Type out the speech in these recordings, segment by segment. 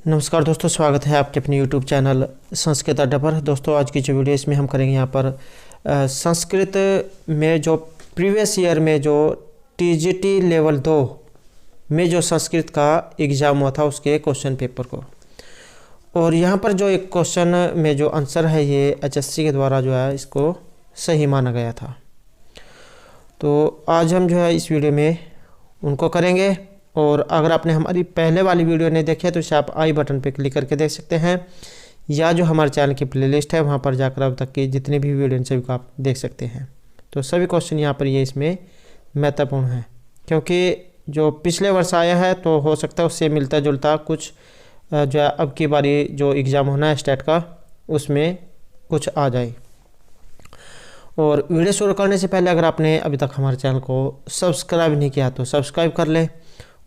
नमस्कार दोस्तों, स्वागत है आपके अपने YouTube चैनल संस्कृत अड्डा पर। दोस्तों आज की जो वीडियो इसमें हम करेंगे यहाँ पर संस्कृत में जो प्रीवियस ईयर में जो TGT लेवल 2 में जो संस्कृत का एग्ज़ाम हुआ था उसके क्वेश्चन पेपर को। और यहाँ पर जो एक क्वेश्चन में जो आंसर है ये HSC के द्वारा जो है इसको सही माना गया था। तो आज हम जो है इस वीडियो में उनको करेंगे। और अगर आपने हमारी पहले वाली वीडियो नहीं देखी है तो इसे आप आई बटन पर क्लिक करके देख सकते हैं, या जो हमारे चैनल की प्लेलिस्ट है वहाँ पर जाकर अब तक की जितनी भी वीडियो इन सभी को आप देख सकते हैं। तो सभी क्वेश्चन यहाँ पर ये इसमें महत्वपूर्ण है, क्योंकि जो पिछले वर्ष आया है तो हो सकता है उससे मिलता जुलता कुछ जो है अब की बारी जो एग्ज़ाम होना है स्टेट का उसमें कुछ आ जाए। और वीडियो शुरू करने से पहले अगर आपने अभी तक हमारे चैनल को सब्सक्राइब नहीं किया तो सब्सक्राइब कर लें,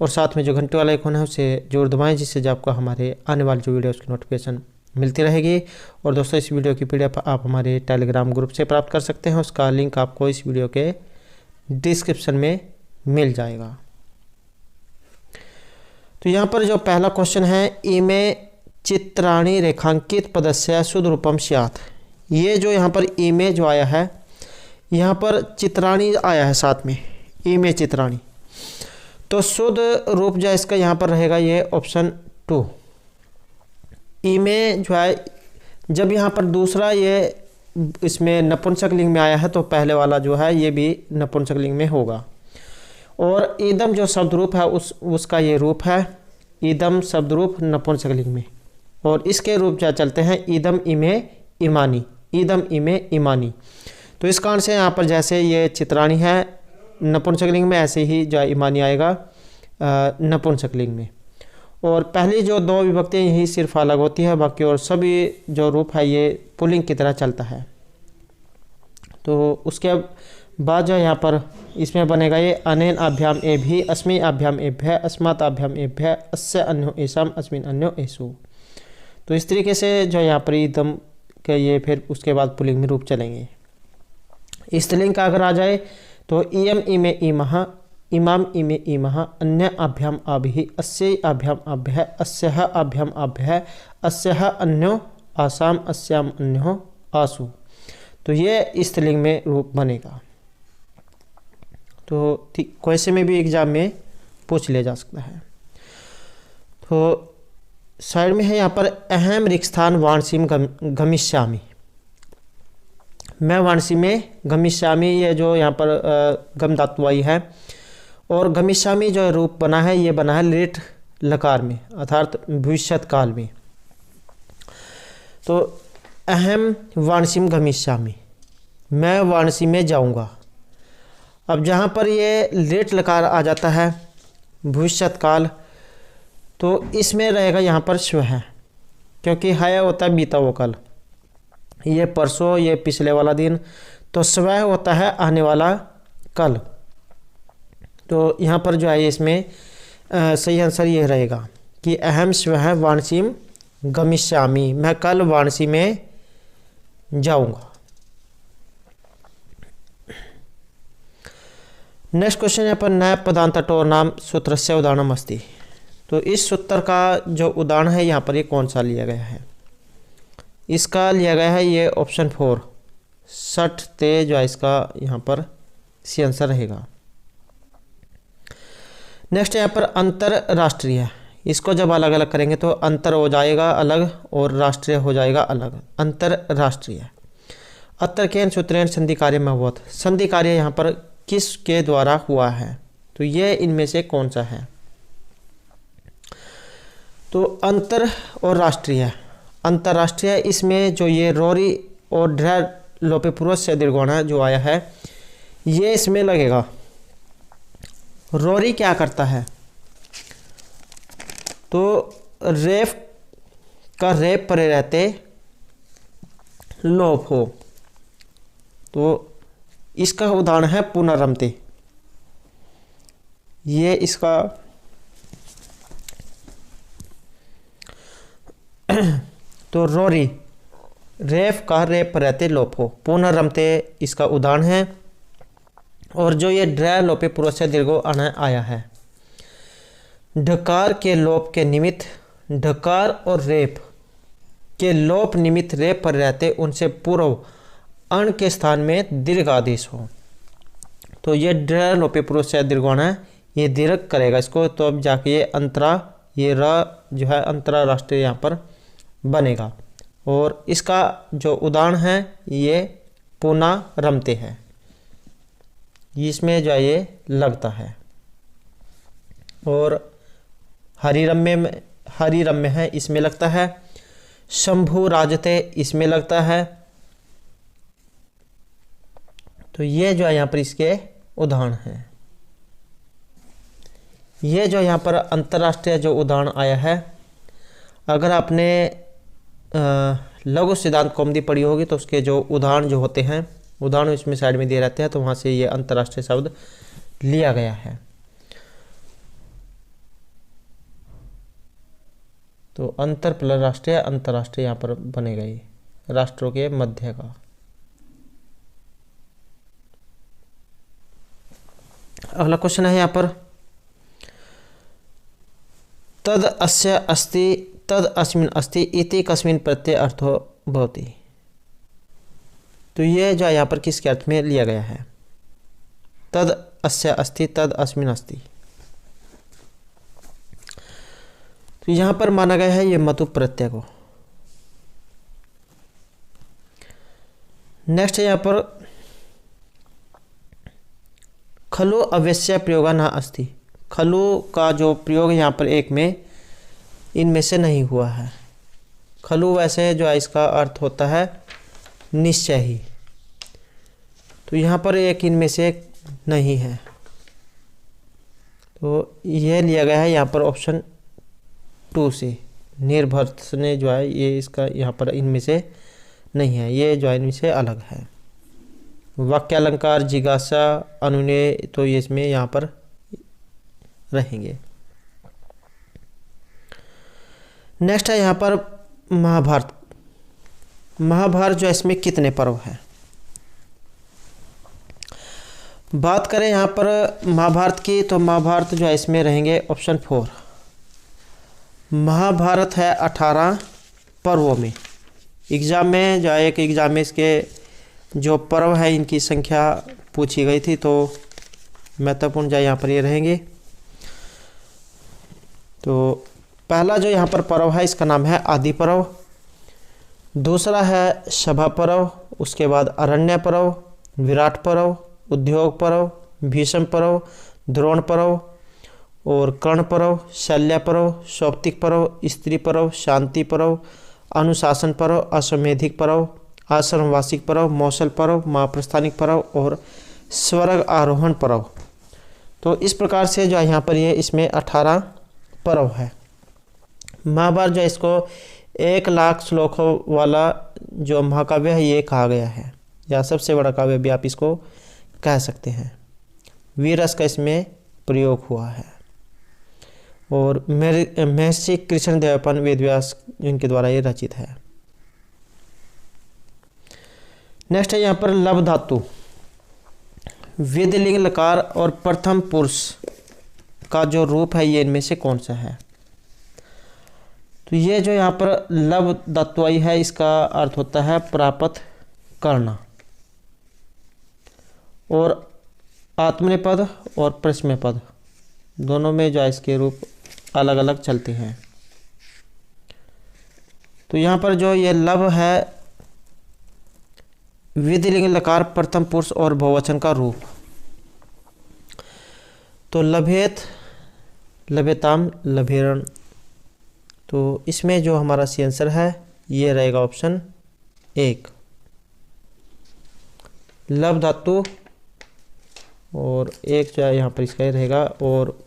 और साथ में जो घंटे वाला आइकन है उसे जरूर दबाएं, जिससे जो आपको हमारे आने वाली जो वीडियो उसकी नोटिफिकेशन मिलती रहेगी। और दोस्तों इस वीडियो की PDF आप हमारे टेलीग्राम ग्रुप से प्राप्त कर सकते हैं, उसका लिंक आपको इस वीडियो के डिस्क्रिप्शन में मिल जाएगा। तो यहाँ पर जो पहला क्वेश्चन है, इमे चित्राणि रेखांकित पदस्य शुद्ध रूपम स्यात्। ये जो यहाँ पर इमे जो आया है, यहाँ पर चित्राणि आया है साथ में, इमे चित्राणि, तो शुद्ध रूप जो है इसका यहाँ पर रहेगा ये ऑप्शन 2। इमे जो है जब यहाँ पर दूसरा ये इसमें नपुंसक लिंग में आया है तो पहले वाला जो है ये भी नपुंसक लिंग में होगा। और ईदम जो शब्द रूप है उसका ये रूप है ईदम शब्द रूप नपुंसक लिंग में, और इसके रूप जो चलते हैं ईदम इमे इमानी, ईदम इमे इमानी। तो इस कारण से यहाँ पर जैसे ये चित्राणी है नपुंसक लिंग में, ऐसे ही जो इमानी आएगा नपुंसक लिंग में। और पहली जो दो विभक्तियाँ यही सिर्फ अलग होती है, बाकी और सभी जो रूप है ये पुल्लिंग की तरह चलता है। तो उसके बाद जो यहाँ पर इसमें बनेगा ये अनेन आभ्याम एभि अस्मि आभ्याम एभ्य अस्मात् आभ्याम एभ्य अस्य अन्यो एषाम अस्मिन् अन्यो एषु। तो इस तरीके से जो यहाँ पर एकदम के ये फिर उसके बाद पुल्लिंग में रूप चलेंगे। स्त्रीलिंग का अगर आ जाए तो इयम इमे इमः इमाम इमे इमः अन्य आभ्याम आभिः अस्य आभ्याम आभ्यः अस्यः आभ्याम आभ्यः अस्यः अन्यो आसाम अस्याम अन्यो आसु। तो ये स्त्रीलिंग में रूप बनेगा। तो ठीक क्वेश्चन में भी एग्जाम में पूछ लिया जा सकता है। तो साइड में है यहाँ पर अहम रिक्स्थान वाणसीम गमिष्यामि। मैं वाणसी में गमिष्यामि, ये जो यहाँ पर गम धातु आई है, और गमिष्यामि जो रूप बना है ये बना है लिट लकार में अर्थात भविष्यत काल में। तो अहम वाणसीम गमिष्यामि, मैं वाणसी में जाऊंगा। अब जहाँ पर ये लिट लकार आ जाता है भविष्यत काल, तो इसमें रहेगा यहाँ पर स्व है, क्योंकि है होता है बीता हुआ कल, ये परसों, ये पिछले वाला दिन, तो स्वह होता है आने वाला कल। तो यहाँ पर जो है इसमें सही आंसर ये रहेगा कि अहम स्वह वाणसीम गमिष्यामि, मैं कल वाणसी में जाऊंगा। नेक्स्ट क्वेश्चन यहाँ पर नए पदांतटोर नाम सूत्रस्य उदाहरणम अस्ति। तो इस सूत्र का जो उदाहरण है यहाँ पर ये कौन सा लिया गया है, इसका लिया गया है ये ऑप्शन 4 60 ते जो है इसका यहाँ पर सी आंसर रहेगा। नेक्स्ट यहाँ पर अंतरराष्ट्रीय, इसको जब अलग अलग करेंगे तो अंतर हो जाएगा अलग और राष्ट्रीय हो जाएगा अलग। अंतरराष्ट्रीय अत्र केन सूत्रेण संधि कार्य में हुआ, संधि कार्य यहाँ पर किसके द्वारा हुआ है, तो ये इनमें से कौन सा है। तो अंतर और राष्ट्रीय, अंतर्राष्ट्रीय इसमें जो ये रोरी और ड्रा लोपे पूर्वज से दीर्घोण जो आया है ये इसमें लगेगा। रोरी क्या करता है, तो रेफ का रेप परे रहते लोप हो, तो इसका उदाहरण है पुनरमते। ये इसका तो रोरी रेफ का रेप रहते लोप हो, पुनरमते इसका उदाहरण है। और जो ये ड्र लोपे पूर्व से दीर्घो अण आया है, ढकार के लोप के निमित्त ढकार और रेप के लोप निमित्त रेप पर रहते उनसे पूर्व अण के स्थान में दीर्घ आदेश हो। तो ये ड्र लोपे पूर्व से दीर्घ है, ये दीर्घ करेगा इसको, तो अब जाके ये अंतरा, ये र जो है अंतर्राष्ट्रीय यहाँ पर बनेगा। और इसका जो उदाहरण है ये पूना रमते है, इसमें जो है ये लगता है। और हरिरम्य है, इसमें लगता है। शंभु राजते, इसमें लगता है। तो ये जो है यहाँ पर इसके उदाहरण हैं। ये जो यहाँ पर अंतर्राष्ट्रीय जो उदाहरण आया है, अगर आपने लघु सिद्धांत कौमुदी पढ़ी होगी तो उसके जो उदाहरण जो होते हैं, उदाहरण इसमें साइड में दिए रहते हैं, तो वहाँ से ये अंतर्राष्ट्रीय शब्द लिया गया है। तो अंतर प्लस राष्ट्रीय, अंतर्राष्ट्रीय यहाँ पर बनेगा ये राष्ट्रों के मध्य का। अगला क्वेश्चन है यहाँ पर, तद अस्य अस्ति तद अस्मिन् अस्ति इति कस्मिन् प्रत्यय अर्थो भवति। तो ये जो यहाँ पर किसके अर्थ में लिया गया है? तद अस्य अस्ति तद अस्मिन् अस्ति। तो यहाँ पर माना गया है ये मतु प्रत्यय को। नेक्स्ट है यहाँ पर खलु अवश्य प्रयोग न अस्ति। खलु का जो प्रयोग यहाँ पर एक में इनमें से नहीं हुआ है। खलु वैसे जो है इसका अर्थ होता है निश्चय ही, तो यहाँ पर एक इनमें से एक नहीं है, तो यह लिया गया है यहाँ पर ऑप्शन 2 से। निर्भर ने जो है ये इसका यहाँ पर इनमें से नहीं है, ये जो है इनमें से अलग है। वाक्यालंकार, जिज्ञासा, अनुनय, तो ये इसमें यहाँ पर रहेंगे। नेक्स्ट है यहाँ पर महाभारत। महाभारत जो है इसमें कितने पर्व हैं? बात करें यहाँ पर महाभारत की, तो महाभारत जो है इसमें रहेंगे ऑप्शन 4। महाभारत है 18 पर्वों में। एग्ज़ाम में जो है एक एग्ज़ाम में इसके जो पर्व है इनकी संख्या पूछी गई थी, तो महत्वपूर्ण जो यहाँ पर ये रहेंगे। तो पहला जो यहाँ पर पर्व है इसका नाम है आदि पर्व। दूसरा है सभा पर्व, उसके बाद अरण्य पर्व, विराट पर्व, उद्योग पर्व, भीष्म पर्व, द्रोण पर्व और कर्ण पर्व, शल्य पर्व, सौप्तिक पर्व, स्त्री पर्व, शांति पर्व, अनुशासन पर्व, अश्वमेधिक पर्व, आश्रमवासिक पर्व, मौसल पर्व, महाप्रस्थानिक पर्व और स्वर्ग आरोहण पर्व। तो इस प्रकार से जो है यहाँ पर ये इसमें 18 पर्व है। महाभारत जो है इसको 1 लाख श्लोकों वाला जो महाकाव्य है ये कहा गया है, या सबसे बड़ा काव्य भी आप इसको कह सकते हैं। वीरस का इसमें प्रयोग हुआ है और महर्षि कृष्णदेवपन वेदव्यास जिनके द्वारा ये रचित है। नेक्स्ट है यहाँ पर लब धातु। विधिलिंग लकार और प्रथम पुरुष का जो रूप है ये इनमें से कौन सा है? तो ये जो यहाँ पर लब धातु आई है इसका अर्थ होता है प्राप्त करना, और आत्मनेपद और प्रश्नपद दोनों में जो है इसके रूप अलग अलग चलते हैं। तो यहाँ पर जो ये लब है विधिलिंग लकार प्रथम पुरुष और बहुवचन का रूप। तो लभेत, लभेताम, लभेरण। तो इसमें जो हमारा सी आंसर है ये रहेगा ऑप्शन 1 लब धातु, और एक जो है यहाँ पर इसका ही रहेगा। और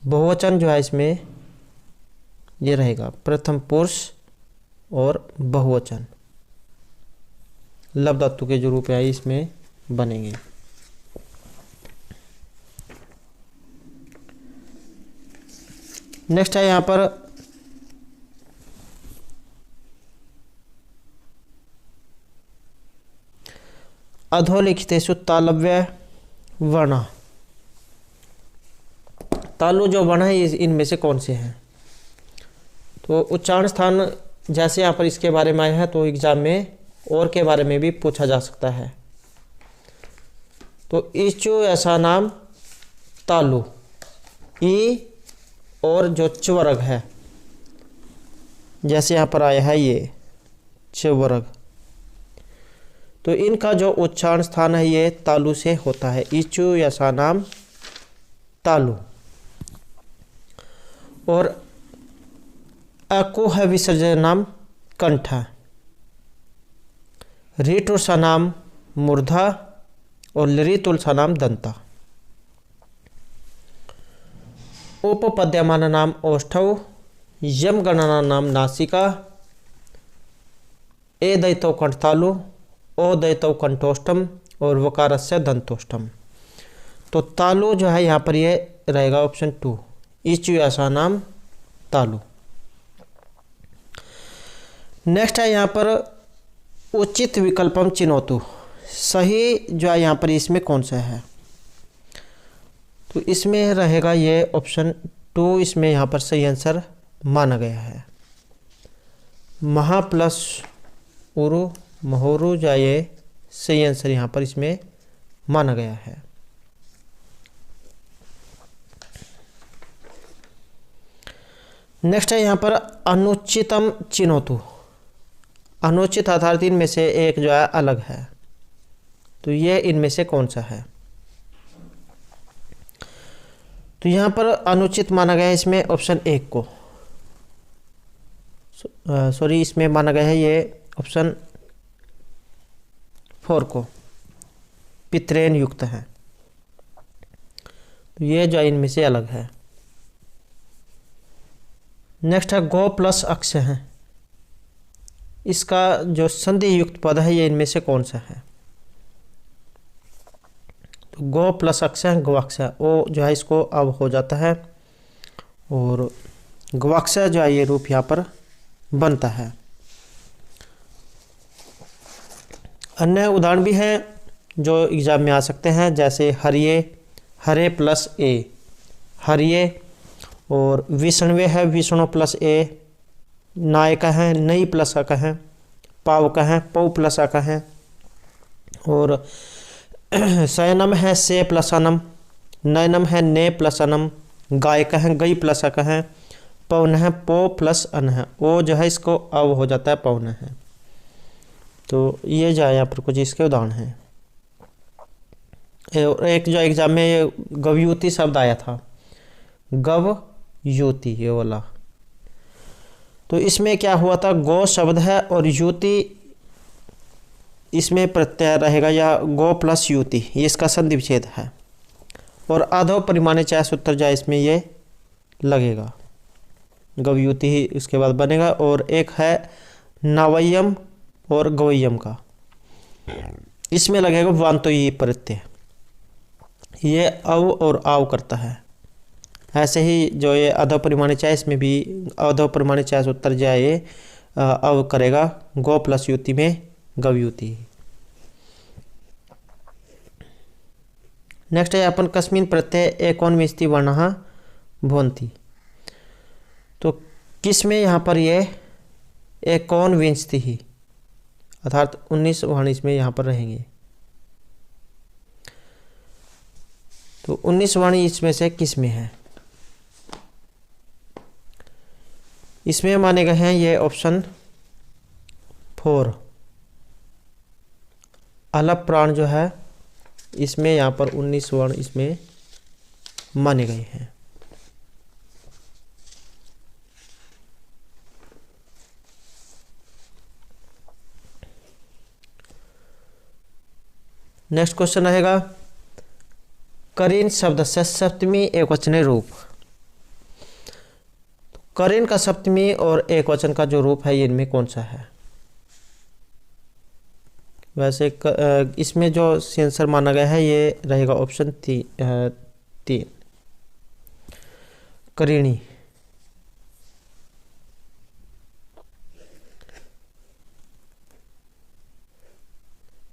बहुवचन जो है इसमें ये रहेगा प्रथम पुरुष और बहुवचन। लब धातु के जो रूप है इसमें बनेंगे। नेक्स्ट है यहाँ पर अधोलिखितेषु तालव्य वर्ण। तालु जो वर्ण है इनमें से कौन से हैं? तो उच्चारण स्थान जैसे यहाँ पर इसके बारे में आया है तो एग्जाम में और के बारे में भी पूछा जा सकता है। तो इचु ऐसा नाम तालु, ई और जो च्वर्ग है जैसे यहाँ पर आया है ये च्वर्ग, तो इनका जो उच्चारण स्थान है ये तालु से होता है। इचु ऐसा नाम तालु। और अकु है विसर्जन नाम कंठ, रीटुर सा नाम मूर्धा और लरितुल सा नाम दंता। उपपद्यमान नाम ओष्ठव, यम गणना नाम नासिका, ए दैतव कंठतालु, ओ दैतव कंठोष्ठम और वकारस्य दंतोष्ठम। तो तालु जो है यहाँ पर ये रहेगा ऑप्शन 2, इचु ऐसा नाम तालु। नेक्स्ट है यहाँ पर उचित विकल्पम चिनोतु, सही जो है यहाँ पर इसमें कौन सा है? तो इसमें रहेगा ये ऑप्शन 2, इसमें यहाँ पर सही आंसर माना गया है। महा प्लस उरु महोरु जो ये सही आंसर यहाँ पर इसमें माना गया है। नेक्स्ट है यहाँ पर अनुचितम चिनोतु, अनुचित अर्थात इनमें से एक जो है अलग है, तो ये इनमें से कौन सा है? तो यहाँ पर अनुचित माना गया है इसमें ऑप्शन 1 को, सॉरी इसमें माना गया है ये ऑप्शन 4 को, पितरेन युक्त है, तो ये जो इनमें से अलग है। नेक्स्ट है गो प्लस अक्ष है, इसका जो संधि युक्त पद है ये इनमें से कौन सा है? तो गो प्लस अक्ष है गवाक्ष, ओ जो है इसको अब हो जाता है और गवाक्ष जो है ये रूप यहाँ पर बनता है। अन्य उदाहरण भी हैं जो एग्जाम में आ सकते हैं, जैसे हरिये, हरे प्लस ए, हरिये, और विष्णवे है विष्णु प्लस ए, नाय का है नई प्लस का है, पाव का है पौ प्लस का है, और शयनम है से प्लस अनम, नयनम है ने प्लस अनम, गाय का है गई प्लस का है, पौन है पो प्लस अन है, वो जो है इसको अब हो जाता है पौन है। तो ये जो है यहाँ पर कुछ इसके उदाहरण हैं। एक जो एग्जाम में गवयुति शब्द आया था, गव युति ये वाला, तो इसमें क्या हुआ था, गो शब्द है और युति इसमें प्रत्यय रहेगा या गो प्लस युति, ये इसका संधि विच्छेद है, और आधो परिमाणे चाहे सूत्र जाए इसमें ये लगेगा, गवयुति ही इसके बाद बनेगा। और एक है नवयम और गवयम का, इसमें लगेगा वांतो ये प्रत्यय, ये अव और आव करता है। ऐसे ही जो ये अधो परिमाणी चाहे इसमें भी अधो परिमाणी चाहे सूत्र जाए अव करेगा, गो प्लस युति में गवयुति। नेक्स्ट है अपन कस्मिन प्रत्यय एकोनविंशति वर्णः भवन्ति, तो किस में यहाँ पर ये एकोनविंशति ही अर्थात 19 वर्ण इसमें यहाँ पर रहेंगे। तो 19 वर्ण इसमें से किस में है? इसमें माने गए हैं ये ऑप्शन 4, अलप प्राण जो है इसमें यहाँ पर 19 वर्ण इसमें माने गए हैं। नेक्स्ट क्वेश्चन रहेगा करीन शब्द से सप्तमी एकवचन रूप, करीन का सप्तमी और एकवचन का जो रूप है ये इनमें कौन सा है? वैसे इसमें जो आंसर माना गया है ये रहेगा ऑप्शन 3 करीणी।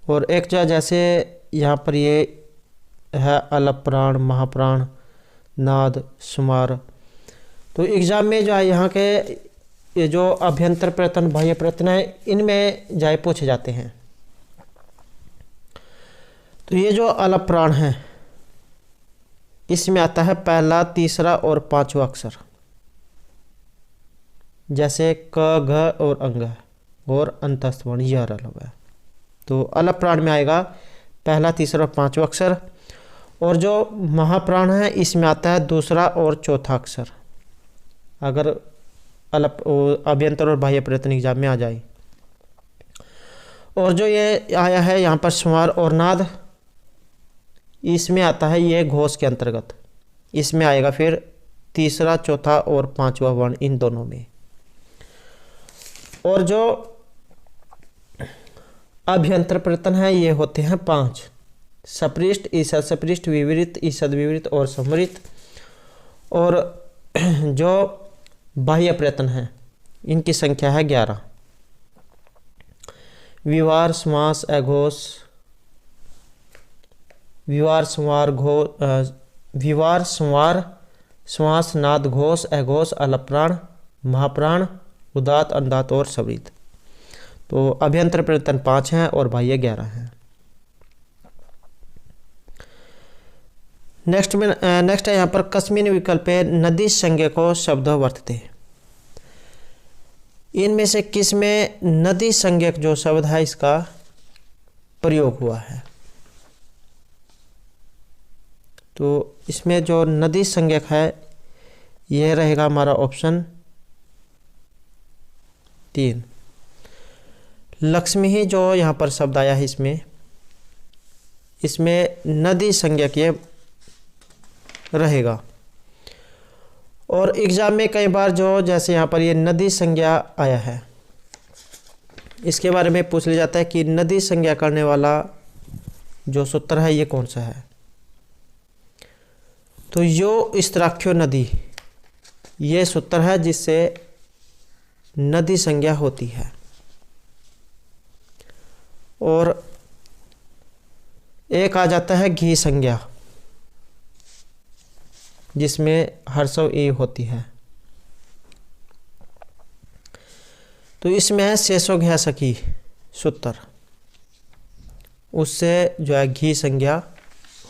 और एक जो जैसे यहाँ पर ये है अलप प्राण, महाप्राण, नाद, सुमार, तो एग्जाम में जो है यहाँ के ये जो अभ्यंतर प्रयत्न बाह्य प्रयत्न है इनमें जाए पूछे जाते हैं। तो ये जो अलप प्राण है इसमें आता है पहला, तीसरा और पांचवा अक्षर, जैसे क, घ और अंग और अंतस्थ वर्ण यह अलप है। तो अलप प्राण में आएगा पहला, तीसरा और पांचवा अक्षर। और जो महाप्राण है इसमें आता है दूसरा और चौथा अक्षर, अगर अलप अभ्यंतर और बाह्य प्रयत्न एग्जाम में आ जाए। और जो ये आया है यहाँ पर स्वर और नाद, इसमें आता है ये घोष के अंतर्गत, इसमें आएगा फिर तीसरा, चौथा और पांचवा वर्ण इन दोनों में। और जो अभ्यंतर प्रयत्न है ये होते हैं 5, सपृष्ठ, ईषद सपृष्ठ, विवृत, ईषद विवृत और संवृत। और जो बाह्य प्रयत्न है इनकी संख्या है 11, विवार, समास, अघोष, विवार, संवार, विवार, संवार, श्वास, नाद, घोष, अघोष, अलप्राण, महाप्राण, उदात, अनुदात और संवृत। तो अभ्यंतर प्रयत्न 5 हैं और बाह्य 11 हैं। नेक्स्ट है यहाँ पर कस्मिन विकल्पे नदी संज्ञा को शब्द वर्तते। इनमें से किस में नदी संज्ञक जो शब्द है इसका प्रयोग हुआ है? तो इसमें जो नदी संज्ञक है यह रहेगा हमारा ऑप्शन 3। लक्ष्मी ही जो यहाँ पर शब्द आया है इसमें नदी संज्ञक ये रहेगा। और एग्जाम में कई बार जो जैसे यहाँ पर ये नदी संज्ञा आया है इसके बारे में पूछ लिया जाता है कि नदी संज्ञा करने वाला जो सूत्र है ये कौन सा है। तो यो स्त्राख्यो नदी ये सूत्र है जिससे नदी संज्ञा होती है। और एक आ जाता है घी संज्ञा जिसमें हर्षव ए होती है। तो इसमें है शेषो घ्या सखी सूत्र, उससे जो है घी संज्ञा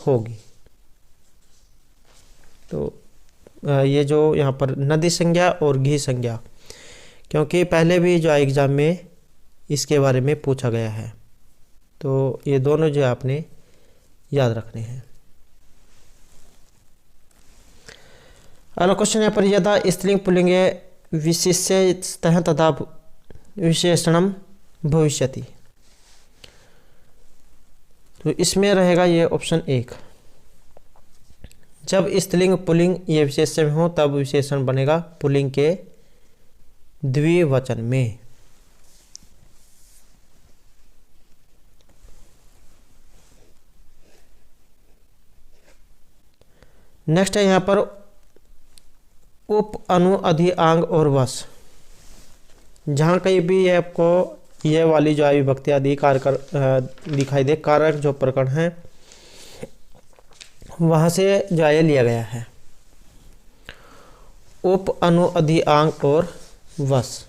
होगी। तो ये जो यहाँ पर नदी संज्ञा और घी संज्ञा, क्योंकि पहले भी जो एग्जाम में इसके बारे में पूछा गया है, तो ये दोनों जो आपने याद रखने हैं। अगला क्वेश्चन यहाँ पर यदा स्त्रीलिंग पुल्लिंगे विशिष्यतः तथा विशेषणम भविष्यति। तो इसमें रहेगा ये ऑप्शन 1। जब स्त्रीलिंग पुल्लिंग ये विशेषण हो तब विशेषण बनेगा पुल्लिंग के द्विवचन में। नेक्स्ट है यहाँ पर उप, अनु, अधि, आंग और वश। जहाँ कहीं भी ये आपको ये वाली जो विभक्ति आदि कारक दिखाई दे, कारक जो प्रकरण है वहाँ से जो ये लिया गया है। उप, अनु, अधि, आंग और वश।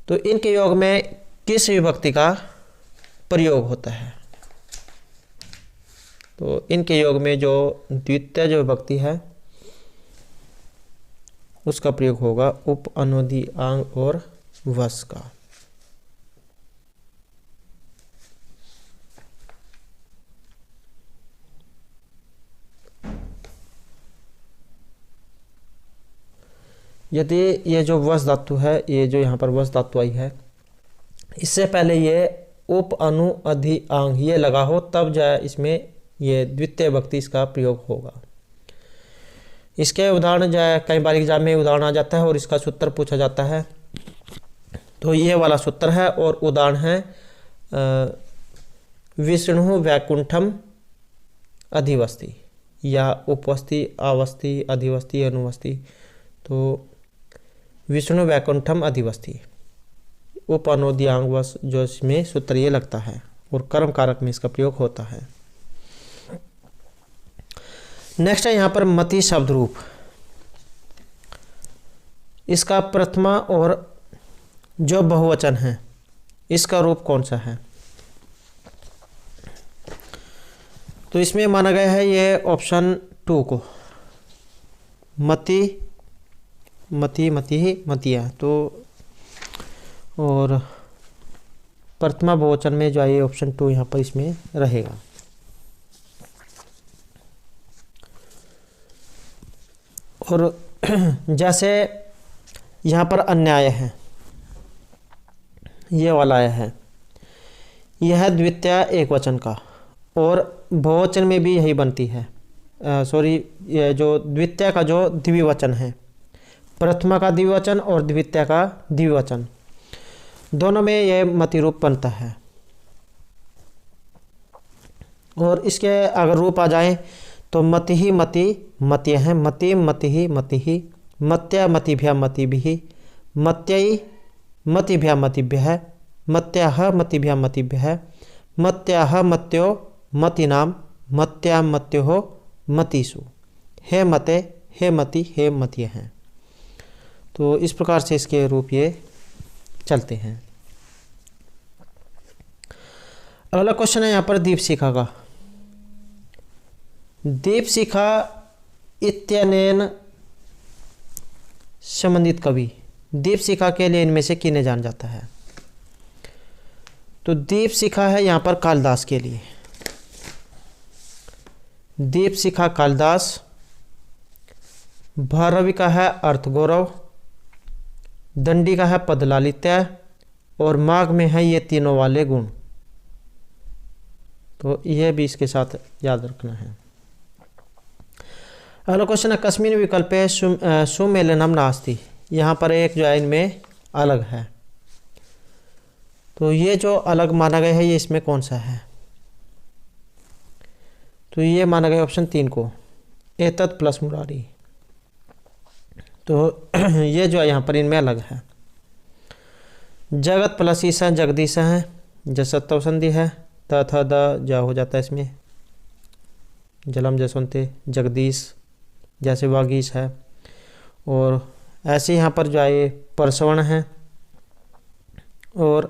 तो इनके योग में किस विभक्ति का प्रयोग होता है? तो इनके योग में जो द्वितीय जो विभक्ति है उसका प्रयोग होगा उप, अनुधि, आंग और वश का। यदि ये जो वश धातु है, ये जो यहाँ पर वश धातु आई है, इससे पहले ये उप, अनु, अधि, आंग ये लगा हो तब जो है इसमें ये द्वितीय विभक्ति इसका प्रयोग होगा। इसके उदाहरण जो है कई बार एग्जाम में उदाहरण आ जाता है और इसका सूत्र पूछा जाता है। तो ये वाला सूत्र है और उदाहरण है विष्णु वैकुंठम अधिवस्ति या उपवस्ति, अवस्थि, अधिवस्ति, अनुवस्ति। तो विष्णु वैकुंठम अधिवस्ति, उप, अनुधि, आंग, वश जो इसमें सूत्र ये लगता है और कर्म कारक में इसका प्रयोग होता है। नेक्स्ट है यहाँ पर मति शब्द रूप। इसका प्रथमा और जो बहुवचन है इसका रूप कौन सा है? तो इसमें माना गया है ये ऑप्शन 2 को, मति, मति, मति, मतिया। तो और प्रथमा बहुवचन में जो है ये ऑप्शन 2 यहाँ पर इसमें रहेगा। और जैसे यहाँ पर अन्याय है, ये वाला आया है, यह द्वितीय एक वचन का, और बहुवचन में भी यही बनती है। ये जो द्वितीय का जो द्विवचन है, प्रथमा का द्विवचन और द्वितीय का द्विवचन, दोनों में ये मति रूप बनता है। और इसके अगर रूप आ जाए तो मति ही मति मत्य है, मति मति ही मति ही, मत्या मतिभ्या मतिभिः, मत्यई मतिभ्या मतिभ्यः, मत्याः मतिभ्या मतिभ्यः, मत्याः मत्यो मतिनाम, मत्या मत्योः मतिषु, हे मते हे मति हे मत्य हैं। तो इस प्रकार से इसके रूप ये चलते हैं। अगला क्वेश्चन है यहाँ पर दीपशिखा का। दीपशिखा इत्यनेन संबंधित कवि, दीपशिखा के लिए इनमें से किन्हें जाना जाता है? तो दीपशिखा है यहाँ पर कालिदास के लिए, दीपशिखा कालिदास। भैरवी का है अर्थगौरव, दंडी का है पदलालित्य, और माघ में है ये तीनों वाले गुण। तो यह भी इसके साथ याद रखना है। अगला क्वेश्चन है कस्मिन् विकल्पे सुमेलनम नास्ति, यहाँ पर एक जो है इनमें अलग है। तो ये जो अलग माना गया है ये इसमें कौन सा है? तो ये माना गया ऑप्शन 3 को, एतत् प्लस मुरारी। तो ये जो है यहाँ पर इनमें अलग है। जगत प्लस ईसा जगदीश है, जसत्व संधि है, तथा द जा हो जाता है इसमें, जलम जसवंते जगदीश जैसे वागीश है। और ऐसे यहाँ पर जो है ये परसवर्ण है और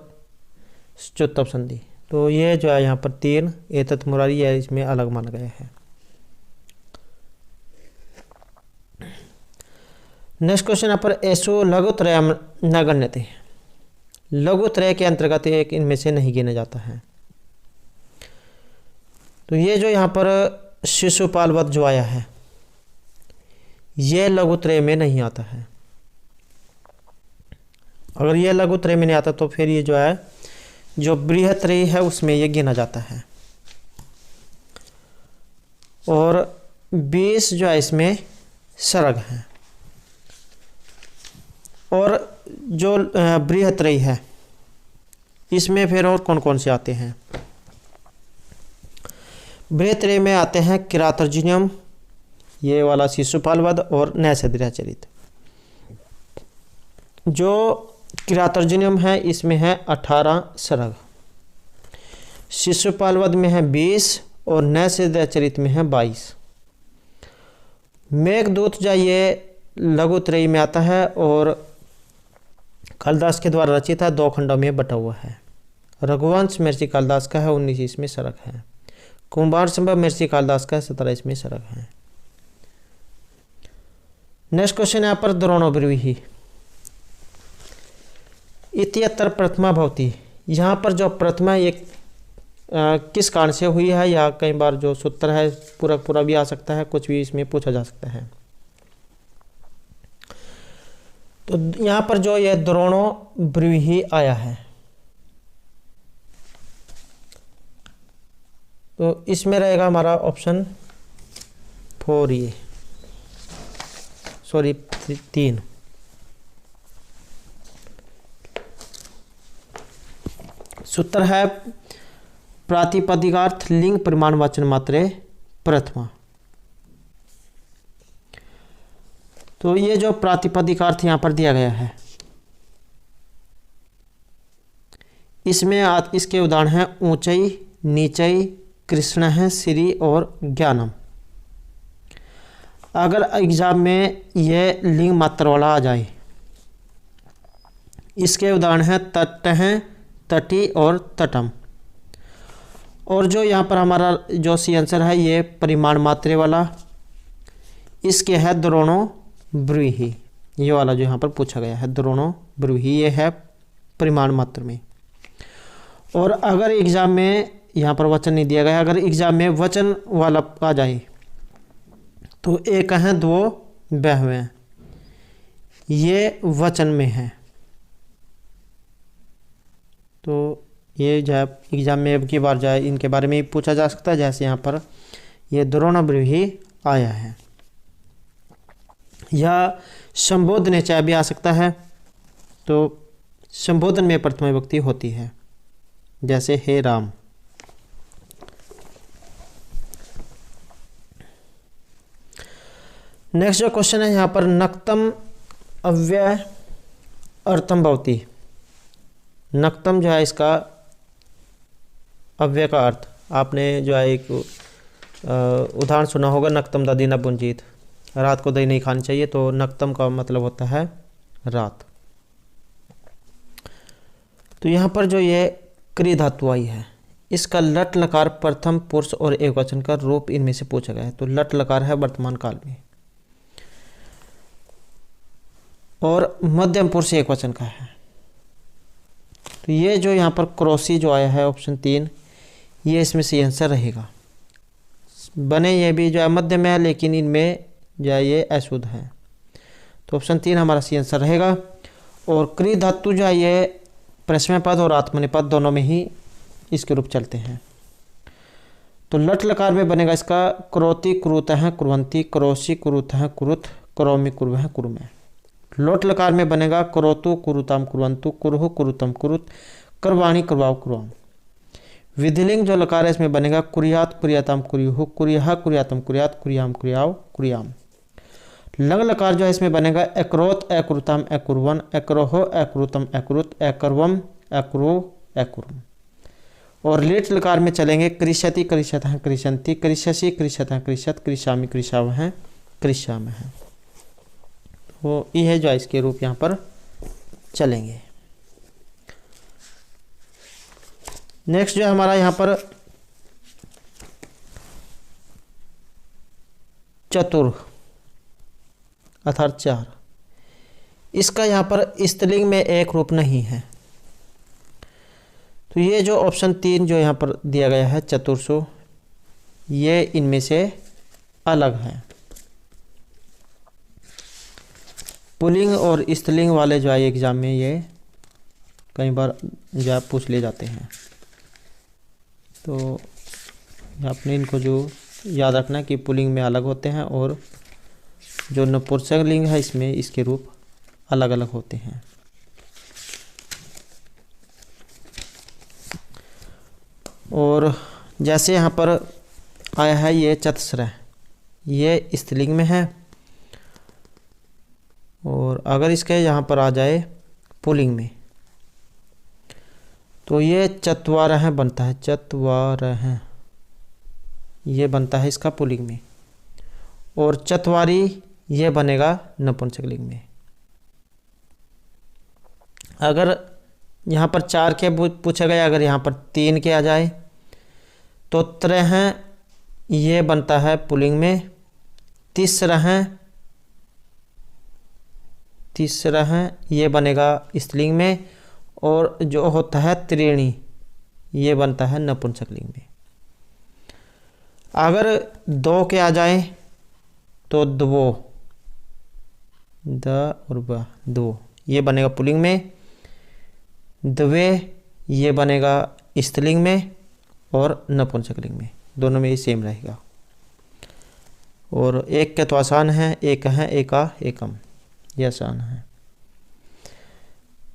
चुत्तव संधि। तो ये जो है यहाँ पर 3 एतत् मुरारी है, इसमें अलग माना गया है। नेक्स्ट क्वेश्चन यहाँ पर ऐसो लघुत्रय न गण्यते, लघुत्रय के अंतर्गत एक इनमें से नहीं गिना जाता है। तो ये जो यहाँ पर शिशुपाल वध जो आया है ये लघुत्रय में नहीं आता है। अगर ये लघुत्रय में नहीं आता तो फिर ये जो है जो बृहत्त्रय है उसमें ये गिना जाता है। और 20 जो है इसमें सर्ग है। और जो बृहत्त्रय है इसमें फिर और कौन कौन से आते हैं? बृहत्त्रय में आते हैं किरातार्जुनीयम, ये वाला शिशुपाल वध, और नैषधीराचरित। जो किरातार्जुनीयम है इसमें है 18 सर्ग, शिशुपाल वध में है 20 और नैषधीराचरित में है 22। मेघदूत जो ये लघुत्रयी में आता है और कालिदास के द्वारा रचित है, 2 खंडों में बटा हुआ है। रघुवंश महर्षि कालिदास का है, 19 इसमें सर्ग है। कुंभार संभव महर्षि कालिदास का 17 इसमें सर्ग है। नेक्स्ट क्वेश्चन यहाँ पर द्रोणो ब्रूहि इत्यत्र प्रथमा भवति, यहाँ पर जो प्रथमा एक किस कारण से हुई है, या कई बार जो सूत्र है पूरा पूरा भी आ सकता है, कुछ भी इसमें पूछा जा सकता है। तो यहाँ पर जो ये द्रोणो ब्रूहि आया है तो इसमें रहेगा हमारा ऑप्शन 4, ये सॉरी 3। सूत्र है प्रातिपदिकार्थ लिंग प्रमाणवाचन मात्रे प्रथमा। तो ये जो प्रातिपदिकार्थ यहाँ पर दिया गया है इसमें इसके उदाहरण हैं ऊंचाई, नीचाई, कृष्ण है, श्री और ज्ञानम। अगर एग्जाम में यह लिंग मात्र वाला आ जाए इसके उदाहरण हैं तटः, तटी और तटम। और जो यहाँ पर हमारा जो सी आंसर है ये परिमाण मात्रे वाला, इसके है द्रोणो ब्रूही। ये वाला जो यहाँ पर पूछा गया है द्रोणो ब्रूही, ये है परिमाण मात्र में। और अगर एग्जाम में यहाँ पर वचन नहीं दिया गया, अगर एग्जाम में वचन वाला आ जाए तो एक है दो बहवें, ये वचन में है। तो ये जो एग्जाम में अब की बार जाए इनके बारे में पूछा जा सकता है, जैसे यहाँ पर ये द्रोणाब्रूही आया है। या संबोधन चाहे भी आ सकता है, तो संबोधन में प्रथमा विभक्ति होती है, जैसे हे राम। नेक्स्ट जो क्वेश्चन है यहाँ पर नक्तम अव्यय अर्थम भवति। नक्तम जो है इसका अव्यय का अर्थ, आपने जो है एक उदाहरण सुना होगा, नक्तम दधी न पुंजीत, रात को दही नहीं खानी चाहिए। तो नक्तम का मतलब होता है रात। तो यहाँ पर जो ये क्री धातु आई है, इसका लट लकार प्रथम पुरुष और एकवचन का रूप इनमें से पूछा गया है। तो लट लकार है वर्तमान काल में, और मध्यम पुरुष एकवचन का है। तो ये जो यहाँ पर क्रोसी जो आया है ऑप्शन 3, ये इसमें से आंसर रहेगा। बने ये भी जो है मध्य में है, लेकिन इनमें जो है ये अशुद्ध है। तो ऑप्शन 3 हमारा सी आंसर रहेगा। और क्री धातु जो है ये प्रश्न पद और आत्मनेपद दोनों में ही इसके रूप चलते हैं। तो लट लकार में बनेगा इसका क्रोति क्रुतः कुर्वन्ति, क्रोशी कुरुतः कुरुत, क्रोमि कुर्वः कुर्मे। लोट लकार में बनेगा क्रोतु कुरुताम कुर्वन्तु, कुरुहु कुरुतम कुरुत, कर्वाणि कुर्वाव कुर्वाम। विधिलिंग जो लकार है इसमें बनेगा कुरियात कुरियाताम कुरियुहु, कुरियः कुरियातम कुरियात, कुरियाम कुरियाव कुरियाम। लंग लकार जो है इसमें बनेगा अक्रोत अकुरुताम अकुर्वन, अक्रोहो अकुरुतम अकुरुत, अकर्वम अकुरु अकुर्म। और लीट लकार में चलेंगे कृष्यति कृष्यतः कृष्यन्ति, कृष्यसि कृष्यतः कृष्यत, कृष्यामि कृष्यावः कृष्यामः। तो ये जो है इसके रूप यहाँ पर चलेंगे। नेक्स्ट जो हमारा यहाँ पर चतुर अर्थात 4, इसका यहाँ पर स्त्रीलिंग में एक रूप नहीं है। तो ये जो ऑप्शन 3 जो यहाँ पर दिया गया है चतुर्सु, ये इनमें से अलग है। पुल्लिंग और स्त्रीलिंग वाले जो है एग्जाम में ये कई बार जो है पूछ ले जाते हैं। तो आपने इनको जो याद रखना है कि पुल्लिंग में अलग होते हैं और जो नपुंसक लिंग है इसमें इसके रूप अलग अलग होते हैं। और जैसे यहाँ पर आया है ये चतस्र, ये स्त्रीलिंग में है। और अगर इसके यहाँ पर आ जाए पुल्लिंग में तो ये चत्वारः बनता है, चत्वारः ये बनता है इसका पुल्लिंग में। और चत्वारी ये बनेगा नपुंसक लिंग में। अगर यहाँ पर 4 के पूछा गया, अगर यहाँ पर 3 के आ जाए तो त्रयः ये बनता है पुल्लिंग में, तिस्रः ये बनेगा स्त्रीलिंग में। और जो होता है त्रीणी ये बनता है नपुंसक लिंग में। अगर 2 के आ जाए तो द्वो, द और ब, दो ये बनेगा पुल्लिंग में, द्वे ये बनेगा स्त्रीलिंग में और नपुंसक लिंग में, दोनों में ये सेम रहेगा। और एक के तो आसान है, एक है एका एकम, ये आसान है।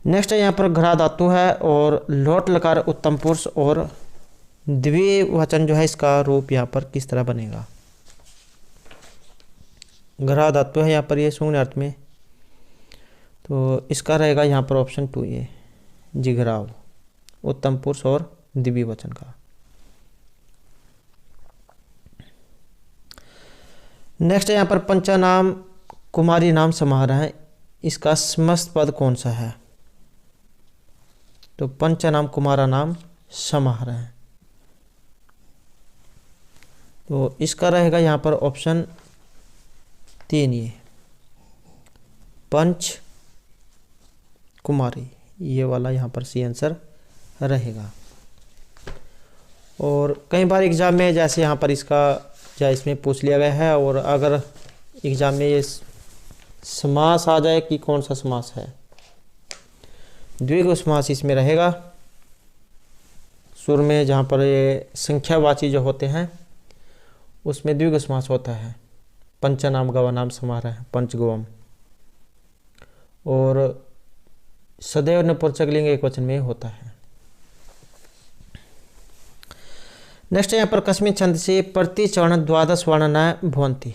नेक्स्ट है यहाँ पर घरा धातु है और लोट लकार उत्तम पुरुष और द्विवचन जो है इसका रूप यहाँ पर किस तरह बनेगा। घरा धातु है यहाँ पर ये शून्य अर्थ में, तो इसका रहेगा यहाँ पर ऑप्शन 2 ये जिघराव, उत्तम पुरुष और द्विवचन का। नेक्स्ट है यहाँ पर पंचानाम कुमारी नाम समाहार है, इसका समस्त पद कौन सा है। तो पंचनाम कुमारा नाम समारोह। तो इसका रहेगा यहाँ पर ऑप्शन 3, ये पंच कुमारी, ये वाला यहाँ पर सी आंसर रहेगा। और कई बार एग्ज़ाम में जैसे यहाँ पर इसका इसमें पूछ लिया गया है, और अगर एग्ज़ाम में ये समास आ जाए कि कौन सा समास है, द्विगु समास इसमें रहेगा। सुर में जहाँ पर ये संख्यावाची जो होते हैं उसमें द्विगु समास होता है। पंचनाम गवानाम समारोह पंचगुवम, और सदैव नपुंसक लिंग एक वचन में होता है। नेक्स्ट यहाँ पर कस्मिन् छंदसि प्रतिचरण द्वादश वर्ण न भवन्ति।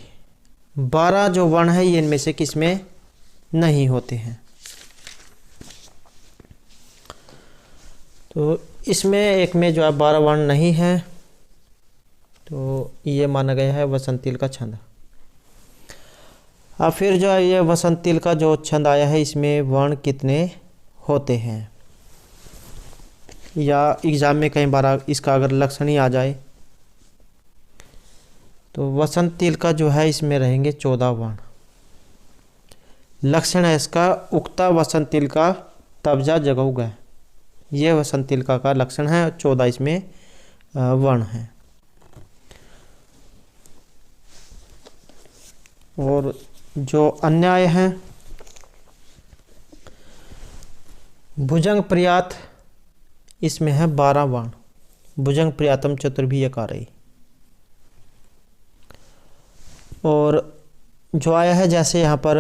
12 जो वर्ण है ये इनमें से किसमें नहीं होते हैं। तो इसमें एक में जो है 12 वर्ण नहीं है, तो ये माना गया है वसंतिल का छंद। अब फिर जो है ये वसंतिल का जो छंद आया है इसमें वर्ण कितने होते हैं, या एग्ज़ाम में कई बार इसका अगर लक्षण ही आ जाए तो वसंतिल का जो है इसमें रहेंगे 14 वर्ण। लक्षण है इसका उक्ता वसंतिल का तबजा जगह गए, ये वसंतिल का लक्षण है। 14 इसमें वर्ण हैं। और जो अन्याय हैं भुजंग प्रियात, इसमें है 12 वर्ण। भुजंग प्रियातम चतुर्भीयकारी। और जो आया है जैसे यहाँ पर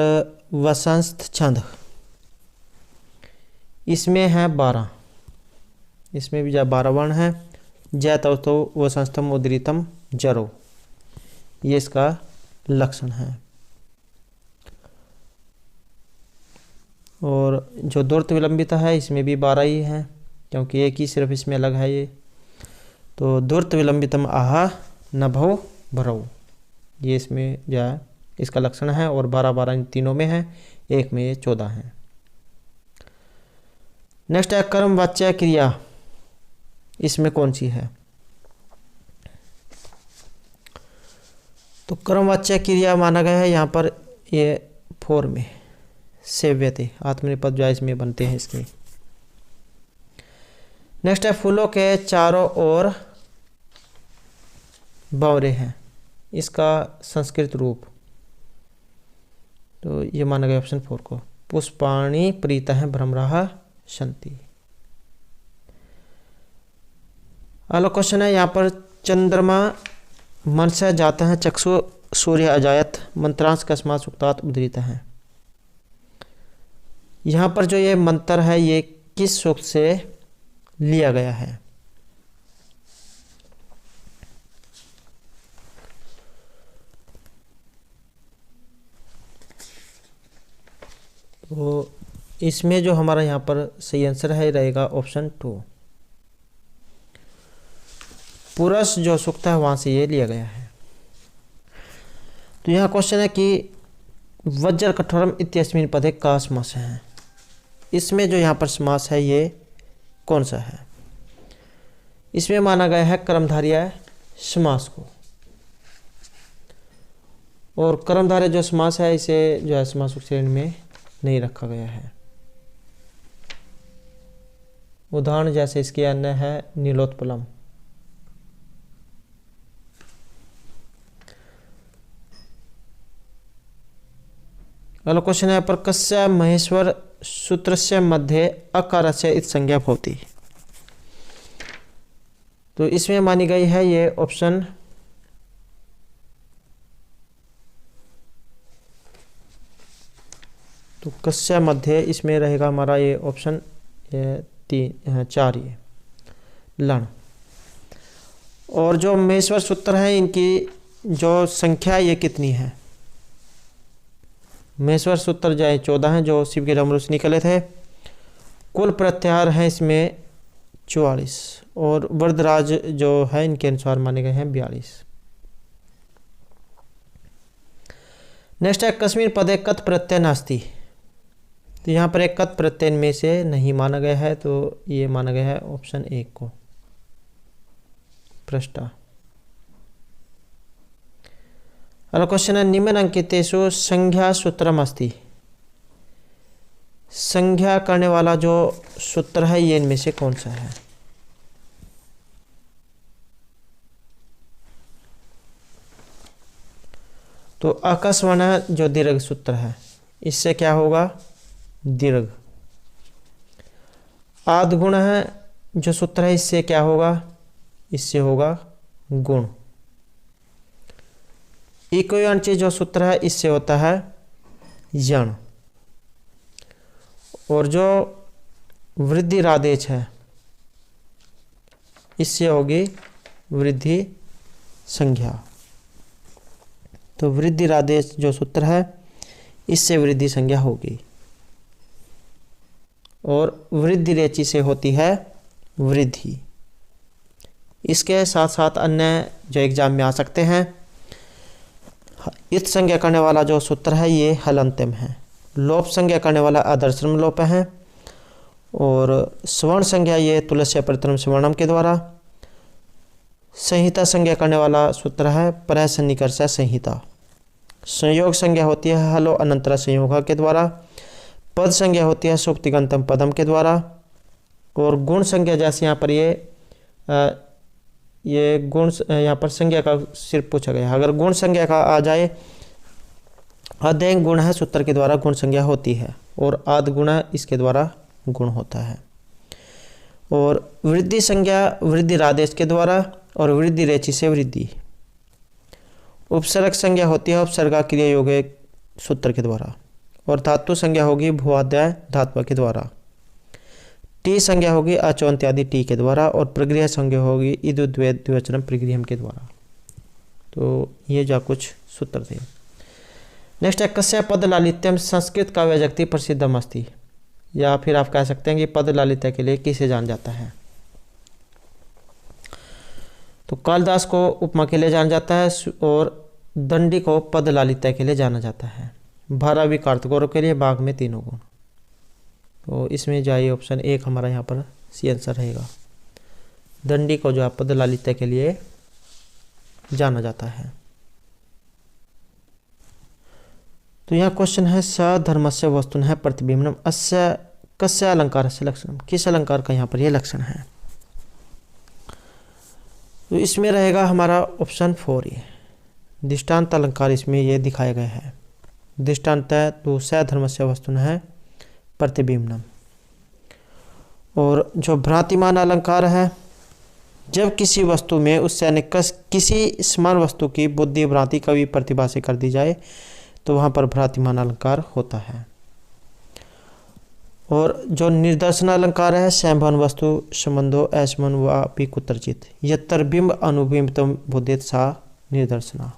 वसंत छंद, इसमें है 12, इसमें भी 12 वर्ण है। जैतव तो वसंतम उदरितम जरो, ये इसका लक्षण है। और जो दूर्त विलंबिता है इसमें भी 12 ही है, क्योंकि एक ही सिर्फ इसमें अलग है ये। तो दूर्त विलंबितम आहा नभो भरऊ, ये इसमें जो है इसका लक्षण है। और 12 इन तीनों में है, एक में ये 14 है। नेक्स्ट है कर्म वाच्य क्रिया, इसमें कौन सी है। तो कर्म वाच्य क्रिया माना गया है यहाँ पर ये 4 में सेव्यते, आत्मनिपद जो इसमें बनते हैं इसके। नेक्स्ट है फूलों के चारों ओर भंवरे हैं, इसका संस्कृत रूप। तो ये माना गया ऑप्शन 4 को। पुष्पाणि प्रीतः भ्रमराः सन्ति। अगला क्वेश्चन है यहाँ पर चंद्रमा मनसा जाता है चक्षु सूर्य अजायत मंत्रांश कस्मात् सूक्तात् उद्धृत है। यहाँ पर जो ये मंत्र है ये किस सूक्त से लिया गया है। तो इसमें जो हमारा यहाँ पर सही आंसर है रहेगा ऑप्शन 2। पुरुष जो सूक्त है वहां से ये लिया गया है। तो यहाँ क्वेश्चन है कि वज्र कठोरम इत्यस्मिन् पदे का समास है। इसमें जो यहाँ पर समास है ये कौन सा है। इसमें माना गया है कर्मधारय समास को। और कर्मधारय जो समास है इसे जो है समासक श्रेणी में नहीं रखा गया है। उदाहरण जैसे इसके अन्य है नीलोत्पलम। अगला क्वेश्चन है प्रकस्य महेश्वर सूत्रस्य मध्ये अकारस्य इति संज्ञा भवति। तो इसमें मानी गई है ये ऑप्शन तो कस्य मध्य, इसमें रहेगा हमारा ये ऑप्शन 4 ये लण। और जो महेश्वर सूत्र है इनकी जो संख्या ये कितनी है। महेश्वर सूत्र जो है 14 हैं जो शिव के डमरू से निकले थे। कुल प्रत्याहार हैं इसमें 44 और वरदराज जो है इनके अनुसार माने गए हैं 42। नेक्स्ट है कस्मिन् पदे कत प्रत्यय नास्ति। तो यहाँ पर एक कत प्रत्यय में से नहीं माना गया है, तो ये माना गया है ऑप्शन 1 को, पृष्ठा। अगला क्वेश्चन है निम्न अंकितेषु संज्ञा सूत्रम अस्ति। संज्ञा करने वाला जो सूत्र है ये इनमें से कौन सा है? तो अकस्वर्ण जो दीर्घ सूत्र है इससे क्या होगा? दीर्घ। आद्गुण है जो सूत्र है इससे क्या होगा? इससे होगा गुण। इकोयणची जो सूत्र है इससे होता है यण। और जो वृद्धि रादेश है इससे होगी वृद्धि संज्ञा। तो वृद्धि रादेश जो सूत्र है इससे वृद्धि संज्ञा होगी। और वृद्धि रेचि से होती है वृद्धि। इसके साथ साथ अन्य जो एग्जाम में आ सकते हैं, इत संज्ञा करने वाला जो सूत्र है ये हलंत्यम है। लोप संज्ञा करने वाला आदर्शम लोप है। और स्वर्ण संज्ञा ये तुलस्य प्रथम स्वर्णम के द्वारा। संहिता संज्ञा करने वाला सूत्र है परसन्निकर्ष संहिता। संयोग संज्ञा होती है हलो अनंतरा संयोग के द्वारा। पद संज्ञा होती है सुप्तिगंतम पदम के द्वारा। और गुण संज्ञा जैसे यहाँ पर ये गुण यहाँ पर संज्ञा का सिर्फ पूछा गया। अगर गुण संज्ञा का आ जाए, अध्ययन गुण है सूत्र के द्वारा गुण संज्ञा होती है। और आद गुण इसके द्वारा गुण होता है। और वृद्धि संज्ञा वृद्धि रादेश के द्वारा और वृद्धि रेचि से वृद्धि। उपसर्ग संज्ञा होती है उपसर्गा क्रिया योग सूत्र के द्वारा। और धातु संज्ञा होगी भुवाध्याय धात्वा के द्वारा। टी संज्ञा होगी अचौंत्यादि टी के द्वारा। और प्रगृह संज्ञा होगी इदु द्विवचनम प्रगृहम के द्वारा। तो ये जो कुछ सूत्र थे। नेक्स्ट है कस्य पद लालित्यम संस्कृत काव्य जगति प्रसिद्धम अस्ति। या फिर आप कह सकते हैं कि पद लालित्य के लिए किसे जान जाता है? तो कालिदास को उपमा के लिए जाना जाता है और दंडी को पद लालित्य के लिए जाना जाता है। भारवी कार्तगौरव के लिए बाघ में तीनों गुण। तो इसमें जो है ऑप्शन 1 हमारा यहाँ पर सी आंसर रहेगा। दंडी को जो है पद लालित्य के लिए जाना जाता है। तो यहाँ क्वेश्चन है स धर्मस्य वस्तुन है प्रतिबिंबनम अस्य कस्य अलंकार से लक्षण। किस अलंकार का यहाँ पर यह लक्षण है? तो इसमें रहेगा हमारा ऑप्शन 4 ये दृष्टांत अलंकार। इसमें ये दिखाया गया है दृष्टांत है। तो स धर्मस्य वस्तुन है प्रतिबिंबनम। और जो भ्रांतिमान अलंकार है, जब किसी वस्तु में उससे अन्य किसी समान वस्तु की बुद्धि भ्रांति कभी प्रतिभा से कर दी जाए तो वहाँ पर भ्रांतिमान अलंकार होता है। और जो निर्दर्शन अलंकार है सैंभन वस्तु संबंधो ऐसमन वापि कुत्रचित यत्र बिंब अनुबिंबितम बुद्धित सा निर्दर्शना।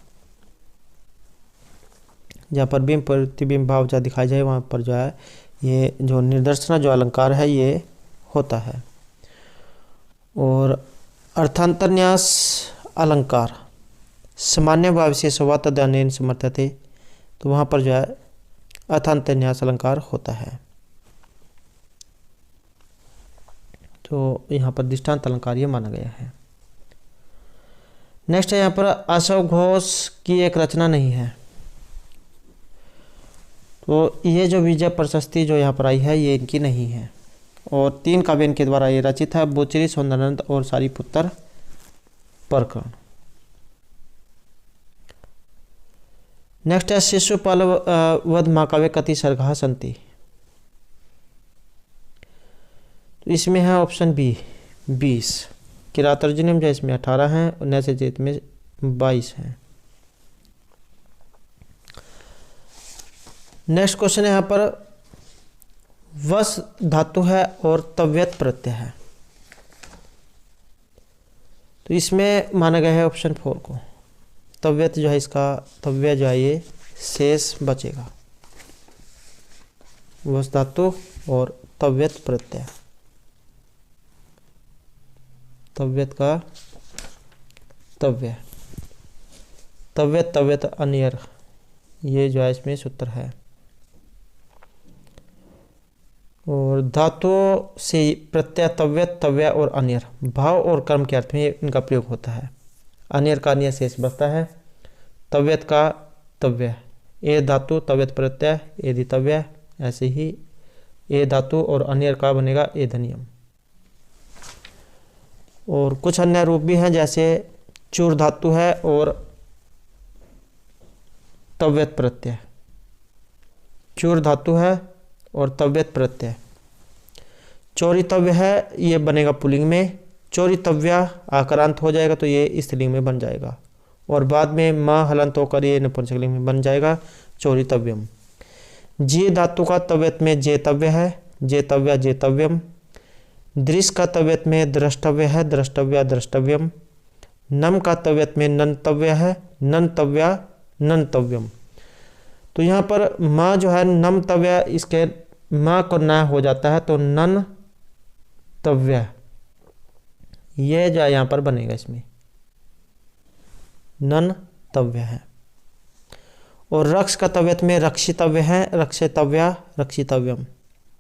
जहाँ पर बिंब प्रतिबिंब भाव जा दिखाई जाए वहाँ पर जो है ये जो निर्दर्शना जो अलंकार है ये होता है। और अर्थांतरन्यास अलंकार सामान्य भाव से स्वतः समर्थते। तो वहाँ पर जो है अर्थांतरन्यास अलंकार होता है। तो यहाँ पर दृष्टांत अलंकार ये माना गया है। नेक्स्ट है यहाँ पर अशोक घोष की एक रचना नहीं है। तो ये जो विजय प्रशस्ति जो यहाँ पर आई है ये इनकी नहीं है। और 3 काव्य इनके द्वारा ये रचित है बुचरी सौंदर्यनंद और सारीपुत्र प्रकरण। नेक्स्ट है शिशुपाल वध महाकाव्य कति सर्गा संति। तो इसमें है ऑप्शन बी 20। किरातार्जुनीय जो इसमें 18 हैं और नैषधीयता में 22 हैं। नेक्स्ट क्वेश्चन है यहाँ पर वस धातु है और तव्यत प्रत्यय है। तो इसमें माना गया है ऑप्शन 4 को। तव्यत जो है इसका तव्य जो है ये शेष बचेगा। वस धातु और तव्यत प्रत्यय। तव्यत का तव्य तव्यत तव्यत अन्यर ये जो है इसमें सूत्र है। और धातुओं से प्रत्यय तव्यत, तव्य और अन्यर भाव और कर्म के अर्थ में इनका प्रयोग होता है। अन्यर का अन्य शेष बचता है, तव्यत का तव्य, ए धातु तव्यत प्रत्यय ए दितव्य, ऐसे ही ए धातु और अन्यर का बनेगा ए धनियम। और कुछ अन्य रूप भी हैं, जैसे चूर धातु है और तव्यत प्रत्यय, चूर धातु है और तव्यत प्रत्यय। चौरितव्य है, ये बनेगा पुल्लिंग में, चौरितव्या आकारांत हो जाएगा तो ये स्त्रीलिंग में बन जाएगा, और बाद में म हलंत होकर ये नपुंसकलिंग में बन जाएगा चौरितव्यम। जी धातु का तव्यत में जेतव्य है, जेतव्या जेतव्यम। दृश का तव्यत में द्रष्टव्य है, द्रष्टव्या द्रष्टव्यम। नम का तव्यत में नंतव्य है, नंतव्या नंतव्यम। तो यहाँ पर म जो है नम तव्य, इसके म को न हो जाता है तो नन तव्य, ये जो यहाँ पर बनेगा इसमें नन तव्य है। और रक्ष का तव्यत में रक्षितव्य है, रक्षितव्या रक्षितव्यम।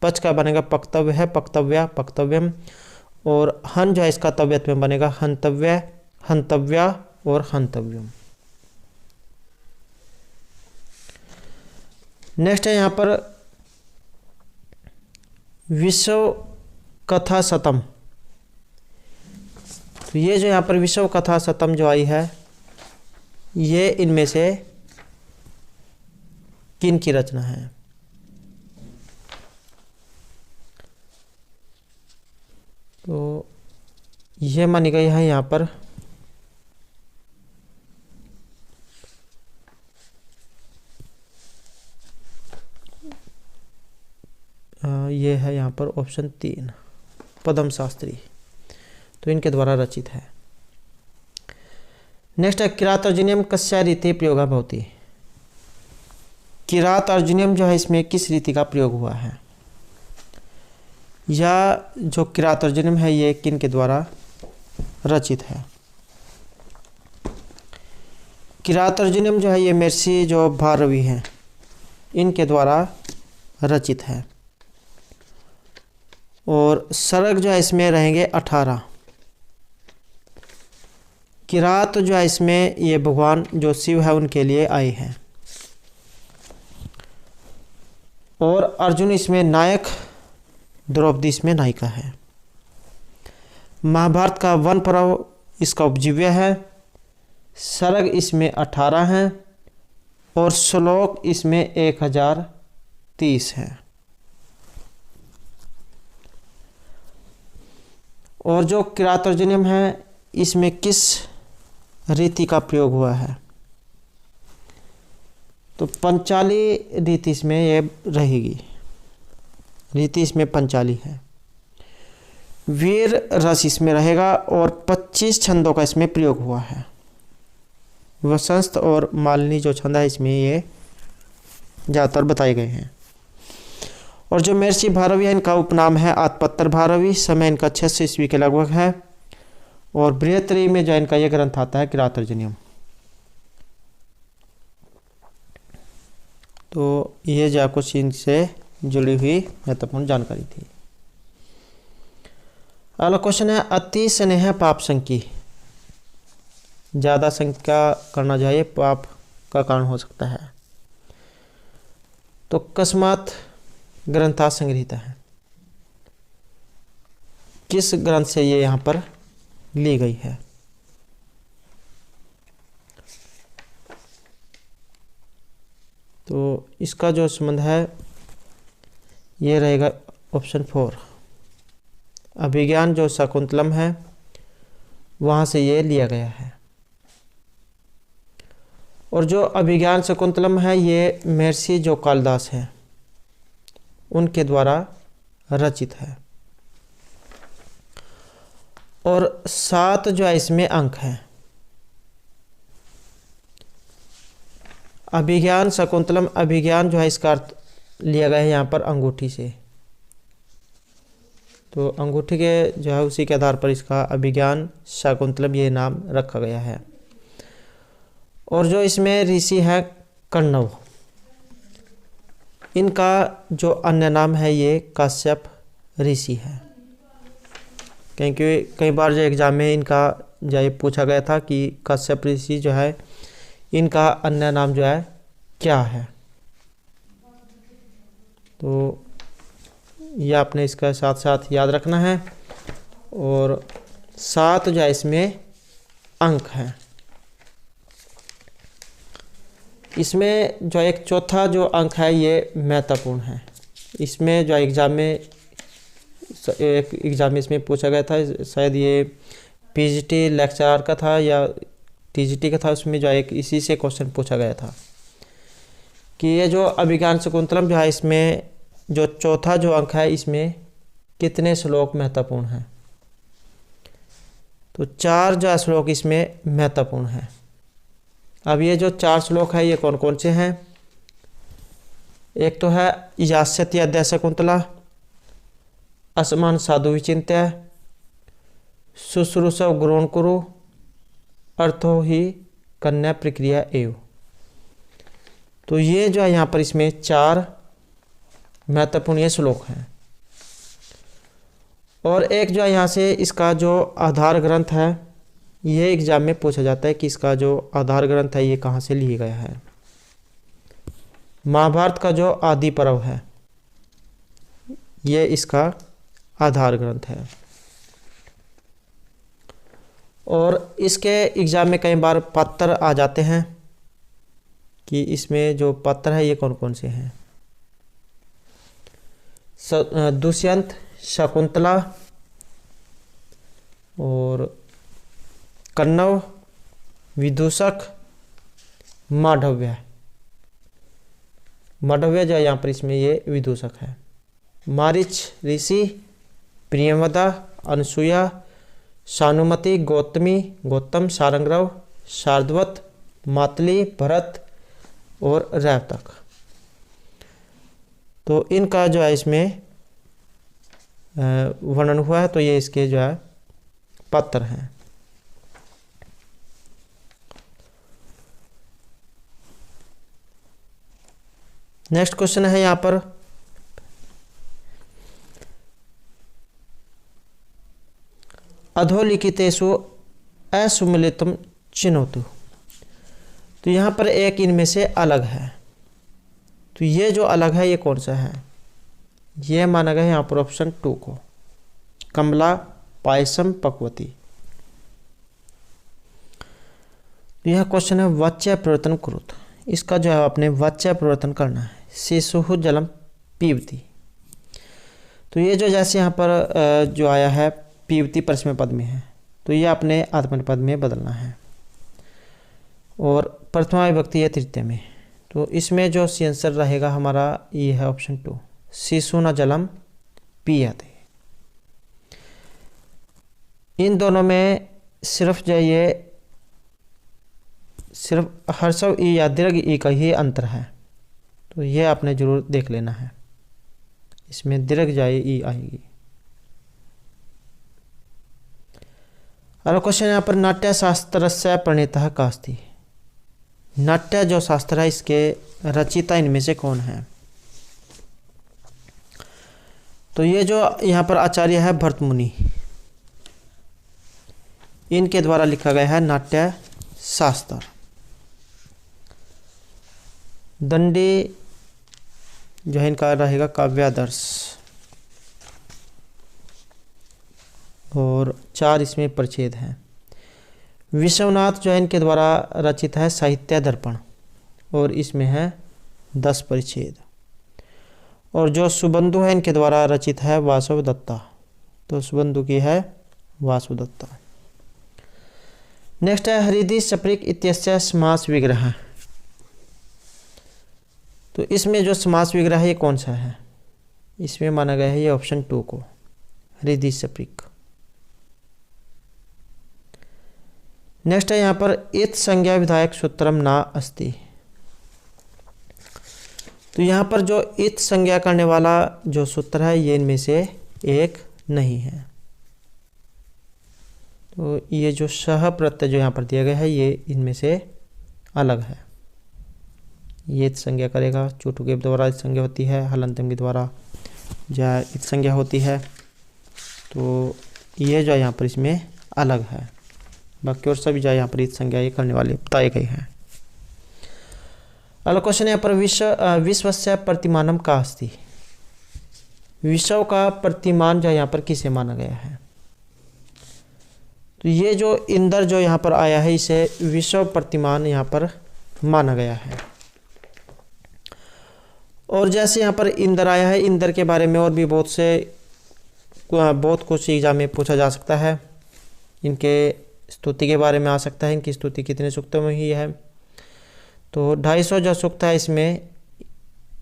पच का बनेगा पक्तव्य है, पक्तव्या पक्तव्यम। और हन जो है इसका तव्यत में बनेगा हंतव्य, हंतव्या और हंतव्यम। नेक्स्ट है यहाँ पर विश्व कथा शतम। तो ये जो यहाँ पर विश्व कथा शतम जो आई है, ये इनमें से किन की रचना है? तो ये मानी गई है यहाँ पर ये है यहाँ पर ऑप्शन 3 पद्म शास्त्री, तो इनके द्वारा रचित है। नेक्स्ट है किरात अर्जुनियम कस्या रीति प्रयोगा भवति। किरात अर्जुनियम जो है इसमें किस रीति का प्रयोग हुआ है, या जो किरात अर्जुनियम है ये किन के द्वारा रचित है? किरात अर्जुनियम जो है ये महर्षि जो भारवी हैं इनके द्वारा रचित है। और सर्ग जो है इसमें रहेंगे 18। किरात जो है इसमें ये भगवान जो शिव है उनके लिए आए हैं। और अर्जुन इसमें नायक, द्रौपदी इसमें नायिका है। महाभारत का वन पर्व इसका उपजीव्य है। सर्ग इसमें 18 हैं और श्लोक इसमें 1030 हैं। और जो किरात अर्जुनियम है इसमें किस रीति का प्रयोग हुआ है? तो पंचाली रीति इसमें ये रहेगी, रीति इसमें पंचाली है। वीर रस इसमें रहेगा और 25 छंदों का इसमें प्रयोग हुआ है। वसंत और मालिनी जो छंद है इसमें ये ज़्यादातर बताए गए हैं। और जो महर्षि भारवी है इनका उपनाम है आत्पत्र भारवी। समय इनका 600 ईस्वी के लगभग है। और बृहत्तरी में जो इनका ये ग्रंथ आता है किरात अर्जुनियम। तो ये जो आपको चीन से जुड़ी हुई महत्वपूर्ण जानकारी थी। अगला क्वेश्चन है अति स्नेह पाप संकी। ज़्यादा संख्या करना चाहिए पाप का कारण हो सकता है। तो कस्मात ग्रंथा संग्रहित है, किस ग्रंथ से ये यहाँ पर ली गई है? तो इसका जो संबंध है ये रहेगा ऑप्शन 4। अभिज्ञान जो शकुंतलम है वहाँ से ये लिया गया है। और जो अभिज्ञान शकुंतलम है ये महर्षि जो कालिदास है उनके द्वारा रचित है। और 7 जो है इसमें अंक हैं। अभिज्ञान शकुंतलम, अभिज्ञान जो है इसका अर्थ लिया गया है यहाँ पर अंगूठी से। तो अंगूठी के जो है उसी के आधार पर इसका अभिज्ञान शकुंतलम ये नाम रखा गया है। और जो इसमें ऋषि है कण्व, इनका जो अन्य नाम है ये काश्यप ऋषि है। क्योंकि कई बार जो एग्जाम में इनका जो ये पूछा गया था कि काश्यप ऋषि जो है इनका अन्य नाम जो है क्या है, तो ये आपने इसका साथ साथ याद रखना है। और 7 जो है इसमें अंक हैं। इसमें जो एक चौथा जो अंक है ये महत्वपूर्ण है। इसमें जो एग्ज़ाम में इसमें पूछा गया था, शायद ये पीजीटी लेक्चरर का था या टीजीटी का था, उसमें जो एक इसी से क्वेश्चन पूछा गया था कि ये जो अभिज्ञान शकुंतलम जो है इसमें जो चौथा जो अंक है इसमें कितने श्लोक महत्वपूर्ण हैं। तो 4 जो श्लोक इसमें महत्वपूर्ण हैं। अब ये जो 4 श्लोक है ये कौन कौन से हैं? एक तो है यास्यति अद्य शकुंतला, असमान साधु विचिन्त्य, शुश्रूषव गुरोण कुरु, अर्थो ही कन्या प्रक्रिया एव। तो ये जो है यहाँ पर इसमें 4 महत्वपूर्ण ये श्लोक हैं। और एक जो है यहाँ से इसका जो आधार ग्रंथ है, ये एग्जाम में पूछा जाता है कि इसका जो आधार ग्रंथ है ये कहाँ से लिया गया है। महाभारत का जो आदि पर्व है ये इसका आधार ग्रंथ है। और इसके एग्जाम में कई बार पत्र आ जाते हैं कि इसमें जो पत्र है ये कौन कौन से हैं। दुष्यंत, शकुंतला और कन्नव, विदूषक, मांडव्य। मांडव्य जो यहाँ पर इसमें ये विदूषक है। मारीच ऋषि, प्रियंवदा, अनसुया, सानुमति, गौतमी, गौतम, सारंगरव, शार्दवत, मातली, भरत और रैवतक। तो इनका जो है इसमें वर्णन हुआ है, तो ये इसके जो है पत्र हैं। नेक्स्ट क्वेश्चन है यहाँ पर अधोलिखितेषु असुमिलितम चिनोतु। तो यहाँ पर एक इनमें से अलग है। तो ये जो अलग है ये कौन सा है? ये माना गया है यहाँ पर ऑप्शन 2 को, कमला पायसम पक्वती। तो यह क्वेश्चन है वाच्य परिवर्तन कुरुत। इसका जो है आपने वाच्य परिवर्तन करना है। शिशु जलम पीबती। तो ये जो जैसे यहाँ पर जो आया है पीबती परस्मै पद में है, तो ये आपने आत्मनेपद पद में बदलना है। और प्रथमा विभक्ति है तृतीय में, तो इसमें जो सी आंसर रहेगा हमारा ये है ऑप्शन 2, शिशु न जलम पीयते। इन दोनों में सिर्फ जो ये सिर्फ हर्षव ई या दीर्घ ई का ही अंतर है, तो ये आपने जरूर देख लेना है। इसमें दीर्घ जाए ई आएगी। और क्वेश्चन यहाँ पर नाट्य शास्त्र से प्रणीतः का अस्ति। नाट्य जो शास्त्र है इसके रचयिता इनमें से कौन है? तो ये जो यहाँ पर आचार्य है भरत मुनि, इनके द्वारा लिखा गया है नाट्य शास्त्र। दंडी जो है इनका रहेगा काव्यादर्श। और 4 इसमें परिच्छेद हैं। विश्वनाथ जो है इनके द्वारा रचित है साहित्य दर्पण, और इसमें है 10 परिच्छेद। और जो सुबंधु है इनके द्वारा रचित है वासव दत्ता, तो सुबंधु की है वासव दत्ता। नेक्स्ट है हरिदि सप्रिक इत्यस्य समास विग्रह। तो इसमें जो समास विग्रह है ये कौन सा है? इसमें माना गया है ये ऑप्शन 2 को, हरिदि सप्रिक। नेक्स्ट है यहाँ पर इत संज्ञा विधायक सूत्रम ना अस्ति। तो यहाँ पर जो इत संज्ञा करने वाला जो सूत्र है ये इनमें से एक नहीं है। तो ये जो सह प्रत्यय जो यहाँ पर दिया गया है ये इनमें से अलग है, ये संज्ञा करेगा। चुटु के द्वारा संज्ञा होती है, हलंतम के द्वारा या संज्ञा होती है। तो ये जो यहाँ पर इसमें अलग है, बाकी और सभी जो यहाँ पर संज्ञा ये करने वाले बताए गए हैं। अगला क्वेश्चन यहाँ पर विश्वस्य प्रतिमानम का अस्ति। विश्व का प्रतिमान जो यहाँ पर किसे माना गया है? तो ये जो इंद्र जो यहाँ पर आया है इसे विश्व प्रतिमान यहाँ पर माना गया है। और जैसे यहाँ पर इंद्र आया है, इंद्र के बारे में और भी बहुत कुछ एग्जाम में पूछा जा सकता है। इनके स्तुति के बारे में आ सकता है, इनकी स्तुति कितने सूक्तों में ही है। तो 250 जो सूक्त है इसमें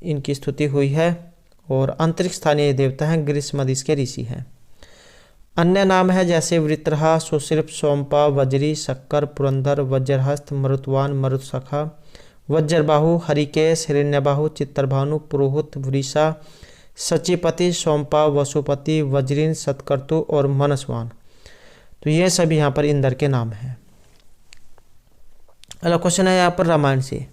इनकी स्तुति हुई है। और अंतरिक्ष स्थानीय देवता हैं, ग्रीष्म देश के ऋषि हैं। अन्य नाम है जैसे वृत्रहा, सुशिर्प, सोमपा, वज्री, शक्कर, पुरंदर, वज्रहस्त, मरुतवान, मरुतसखा, वज्रबाहु, हरिकेश, हिरण्यबाहु, चित्रभानु, पुरोहित, वृषा, सचिपति, सोमपा, वसुपति, वज्रीन, सतकर्तु और मनसवान। तो ये सभी यहाँ पर इंद्र के नाम हैं। अगला क्वेश्चन है यहाँ पर रामायण से।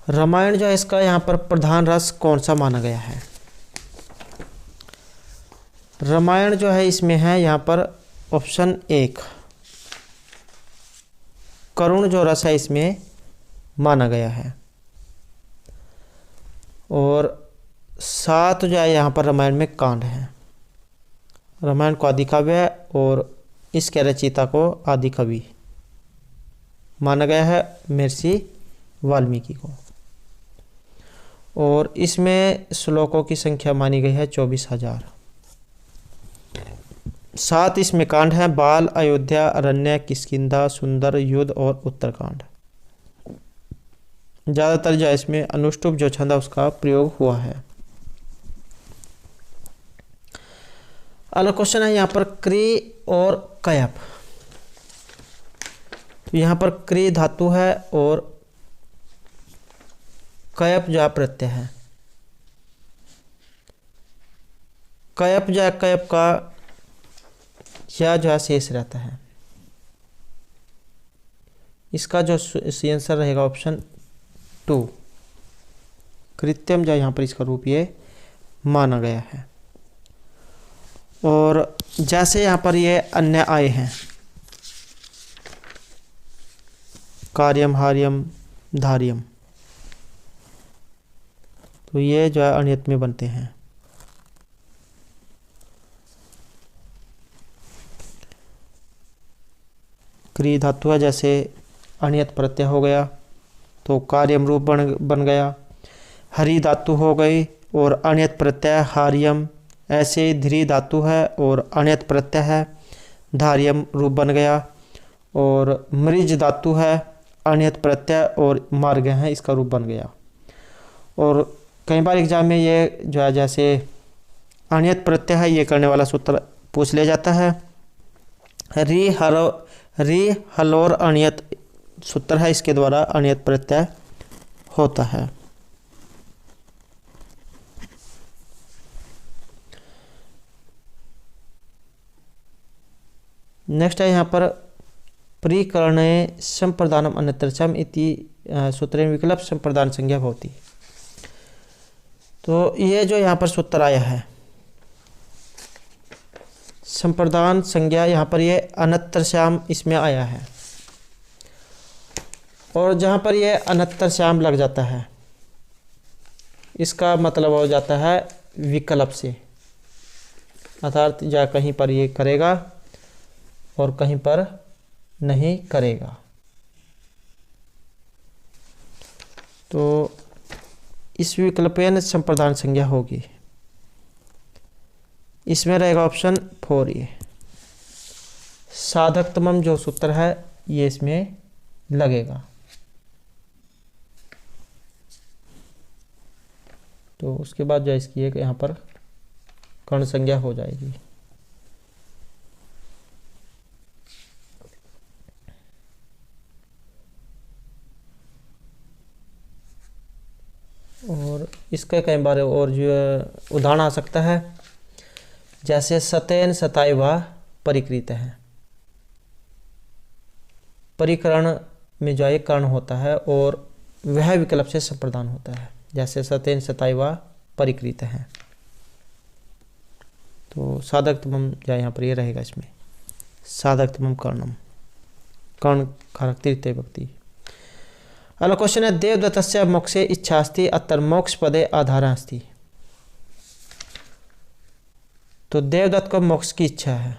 रामायण जो है इसका यहाँ पर प्रधान रस कौन सा माना गया है? रामायण जो है इसमें है यहाँ पर ऑप्शन 1 करुण जो रस है इसमें माना गया है। और 7 जो है यहाँ पर रामायण में कांड है। रामायण को आदि काव्य है और इसके रचयिता को आदि कवि माना गया है, महर्षि वाल्मीकि को। और इसमें श्लोकों की संख्या मानी गई है 24,000। 7 इसमें कांड हैं, बाल, अयोध्या, अरण्य, किष्किंधा, सुंदर, युद्ध और उत्तरकांड। ज़्यादातर जो इसमें अनुष्टुप जो छंद है उसका प्रयोग हुआ है। अगला क्वेश्चन है यहाँ पर क्री और कयप। तो यहाँ पर क्री धातु है और कयप जो प्रत्यय है। कयप जो है, कयप का या जो है शेष रहता है। इसका जो आंसर रहेगा ऑप्शन 2 कृत्यम जो यहाँ पर इसका रूप ये माना गया है। और जैसे यहाँ पर ये अन्य आए हैं, कार्यम, हार्यम, धार्यम, तो ये जो है अनियत में बनते हैं। क्री धातु है, जैसे अनियत प्रत्यय हो गया तो कार्यम रूप बन गया। हरि धातु हो गई और अनियत प्रत्यय हार्यम। ऐसे ध्री धातु है और अनियत प्रत्यय है, धार्यम रूप बन गया। और मृज धातु है, अनियत प्रत्यय और मार्ग है, इसका रूप बन गया। और कई बार एग्जाम में ये जो है जैसे अनियत प्रत्यय है ये करने वाला सूत्र पूछ लिया जाता है। री हलोर अनियत सूत्र है, इसके द्वारा अनियत प्रत्यय होता है। नेक्स्ट है यहाँ पर परिकरणे संप्रदानम अन्यत्रचम इति सूत्रेण विकल्प संप्रदान संज्ञा भवति। तो ये जो यहाँ पर सूत्र आया है संप्रदान संज्ञा, यहाँ पर ये अनत्रश्याम इसमें आया है। और जहाँ पर ये अनत्रश्याम लग जाता है इसका मतलब हो जाता है विकल्प से, अर्थात या कहीं पर ये करेगा और कहीं पर नहीं करेगा। तो इस विकल्पेन संप्रदान संज्ञा होगी। इसमें रहेगा ऑप्शन 4 ये साधकतमम जो सूत्र है ये इसमें लगेगा। तो उसके बाद जो इसकी एक यहाँ पर कर्ण संज्ञा हो जाएगी। और इसका कई बार और जो उदाहरण आ सकता है, जैसे सतेन सताइवा परिकृत है। परिकरण में जो एक कर्ण होता है और वह विकल्प से संप्रदान होता है, जैसे सतेन सताइवा परिकृत है। तो साधकतमम या यहाँ पर ये रहेगा इसमें साधकतमम कर्णम, कर्ण कारक तृतीय विभक्ति। अगला क्वेश्चन है देवदत्तस्य मोक्षे इच्छा अस्ति अत्र मोक्ष पदे आधारः अस्ति। तो देवदत्त को मोक्ष की इच्छा है।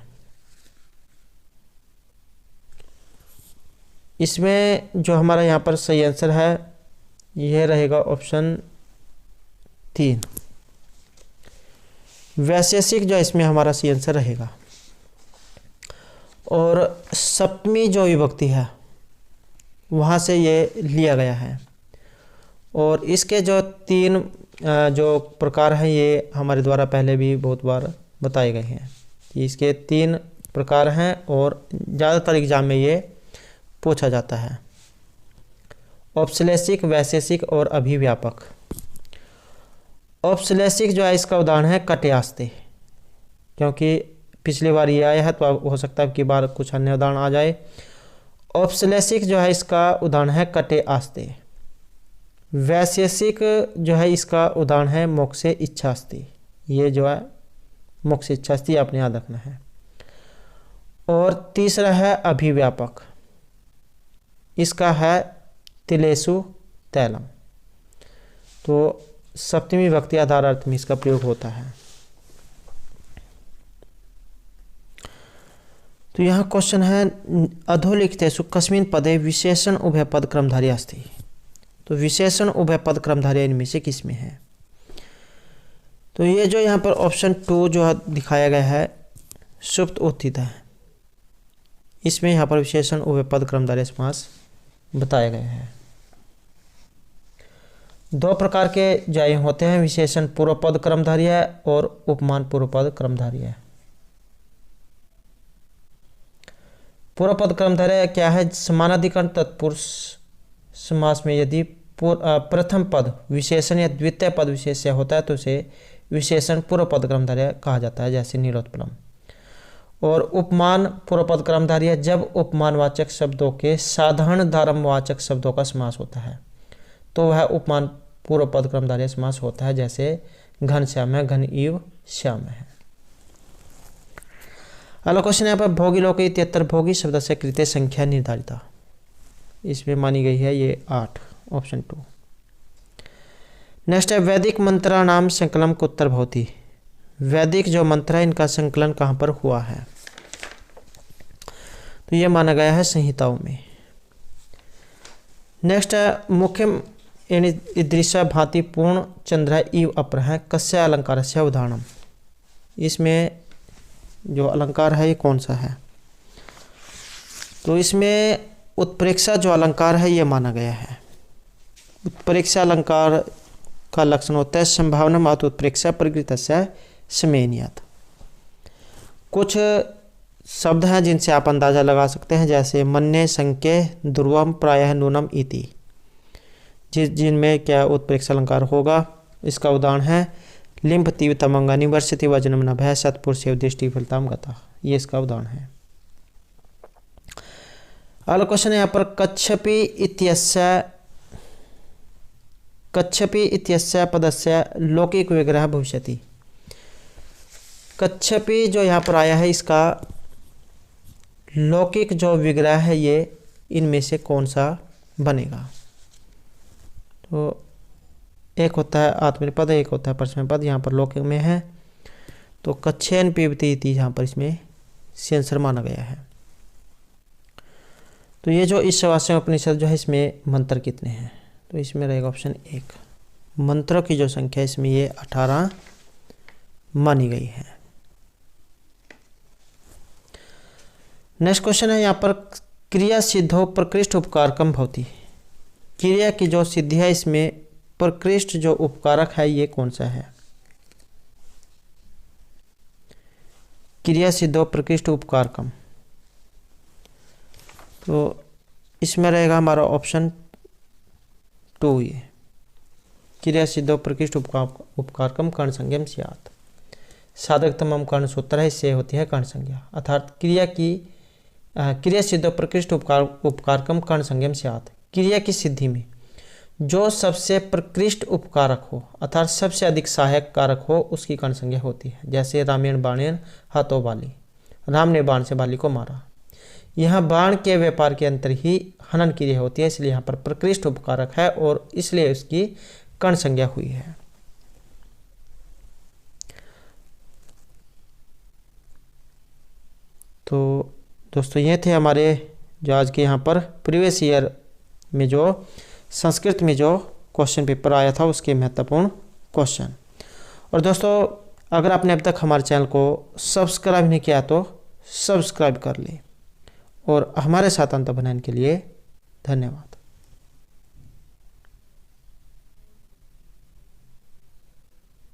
इसमें जो हमारा यहाँ पर सही आंसर है यह रहेगा ऑप्शन 3, वैशेषिक जो इसमें हमारा सही आंसर रहेगा। और सप्तमी जो विभक्ति है वहाँ से ये लिया गया है। और इसके जो 3 जो प्रकार हैं ये हमारे द्वारा पहले भी बहुत बार बताए गए हैं कि इसके 3 प्रकार हैं और ज़्यादातर एग्जाम में ये पूछा जाता है, औपश्लेषिक, वैशेषिक और अभिव्यापक। औपश्लेषिक जो है इसका उदाहरण है कटयास्ते, क्योंकि पिछली बार ये आया है तो हो सकता है कि बार कुछ अन्य उदाहरण आ जाए। औपश्लेषिक जो है इसका उदाहरण है कटे आस्ते। वैशेषिक जो है इसका उदाहरण है मोक्षे इच्छास्ति। ये जो है मोक्ष इच्छास्ति आपने याद रखना है। और तीसरा है अभिव्यापक, इसका है तिलेषु तैलम। तो सप्तमी विभक्ति आधार अर्थ में इसका प्रयोग होता है। तो यहाँ क्वेश्चन है अधोलिखितेषु कस्मिन् पदे विशेषण उभय पद क्रमधारी अस्ति। तो विशेषण उभय पद क्रमधारी इनमें से किस में है? तो ये जो यहाँ पर ऑप्शन 2 जो दिखाया गया है सुप्त उत्थित है, इसमें यहाँ पर विशेषण उभय पद क्रमधारय समास बताया गया है। 2 प्रकार के जो होते हैं, विशेषण पूर्व पद क्रमधारी है और उपमान पूर्व पद क्रमधारी है। पूर्व पद क्रमधारय क्या है? समानाधिकरण तत्पुरुष समास में यदि प्रथम पद विशेषण या द्वितीय पद विशेष्य होता है तो उसे विशेषण पूर्व पद क्रमधारय कहा जाता है, जैसे नीलोत्पलम। और उपमान पूर्व पद क्रमधारय है जब उपमानवाचक शब्दों के साधारण धारमवाचक शब्दों का समास होता है तो वह उपमान पूर्व पद क्रमधारय समास होता है, जैसे घनश्याम है, घन इव श्याम है। अगला क्वेश्चन यहाँ पर भोगी लोके 73 भोगी शब्द से कृत्य संख्या निर्धारिता। इसमें मानी गई है ये 8, ऑप्शन 2। नेक्स्ट है वैदिक मंत्रा नाम संकलन कुत्र भवति। वैदिक जो मंत्र है इनका संकलन कहाँ पर हुआ है? तो ये माना गया है संहिताओं में। नेक्स्ट है मुख्य ईदृशा भांति पूर्ण चंद्र इव अपर है कस्य अलंकार से उदाहरणम। इसमें जो अलंकार है ये कौन सा है? तो इसमें उत्प्रेक्षा जो अलंकार है ये माना गया है। उत्प्रेक्षा अलंकार का लक्षण होता है संभावना मात उत्प्रेक्षा प्रकृतस्य समेनियत। कुछ शब्द हैं जिनसे आप अंदाजा लगा सकते हैं, जैसे मन्ये, संज्ञे, ध्रुवम, प्रायः, नूनम इति, जिनमें क्या उत्प्रेक्षा अलंकार होगा। इसका उदाहरण है लिम्ब तीव्रतमंगा निवर्षति वजनम नभः सत्पुरुषेव दृष्टि फलताम गता। ये इसका उदाहरण है। अगला क्वेश्चन है यहाँ पर कच्छपि इत्यस्य पदस्य लौकिक विग्रह भविष्यति। कच्छपि जो यहाँ पर आया है इसका लौकिक जो विग्रह है ये इनमें से कौन सा बनेगा? तो एक होता है आत्मनेपद, एक होता है परस्मैपद। यहाँ पर लौकिक में है तो कच्छेन पिबति इति यहाँ पर इसमें सेंसर माना गया है। तो ये जो ईशावास्य उपनिषद जो है इसमें मंत्र कितने हैं? तो इसमें रहेगा ऑप्शन 1। मंत्रों की जो संख्या इसमें ये 18 मानी गई है। नेक्स्ट क्वेश्चन है यहाँ पर क्रिया सिद्धो प्रकृष्ट उपकारकम भवति। क्रिया की जो सिद्धि है इसमें प्रकृष्ट जो उपकारक है ये कौन सा है? क्रिया सिद्धो प्रकृष्ट उपकारकम, तो इसमें रहेगा हमारा ऑप्शन 2। ये क्रिया सिद्धो प्रकृष्ट उपकारकम कर्ण संज्ञम स्यात्। साधकतमम कर्ण सूत्र है, इससे होती है कर्ण संज्ञा। अर्थात क्रिया सिद्धो प्रकृष्ट उपकारकम कर्ण संज्ञम स्यात्। क्रिया की सिद्धि में जो सबसे प्रकृष्ट उपकारक हो अर्थात सबसे अधिक सहायक कारक हो उसकी कर्ण संज्ञा होती है। जैसे रामेण बाणेन हतो बाली, राम ने बाण से बाली को मारा। यहाँ बाण के व्यापार के अंतर ही हनन क्रिया होती है, इसलिए यहाँ पर प्रकृष्ट उपकारक है और इसलिए उसकी कर्ण संज्ञा हुई है। तो दोस्तों ये थे हमारे जो आज के यहाँ पर प्रीवियस ईयर में जो संस्कृत में जो क्वेश्चन पेपर आया था उसके महत्वपूर्ण क्वेश्चन। और दोस्तों अगर आपने अब तक हमारे चैनल को सब्सक्राइब नहीं किया तो सब्सक्राइब कर लें और हमारे साथ अंत बनाने के लिए धन्यवाद।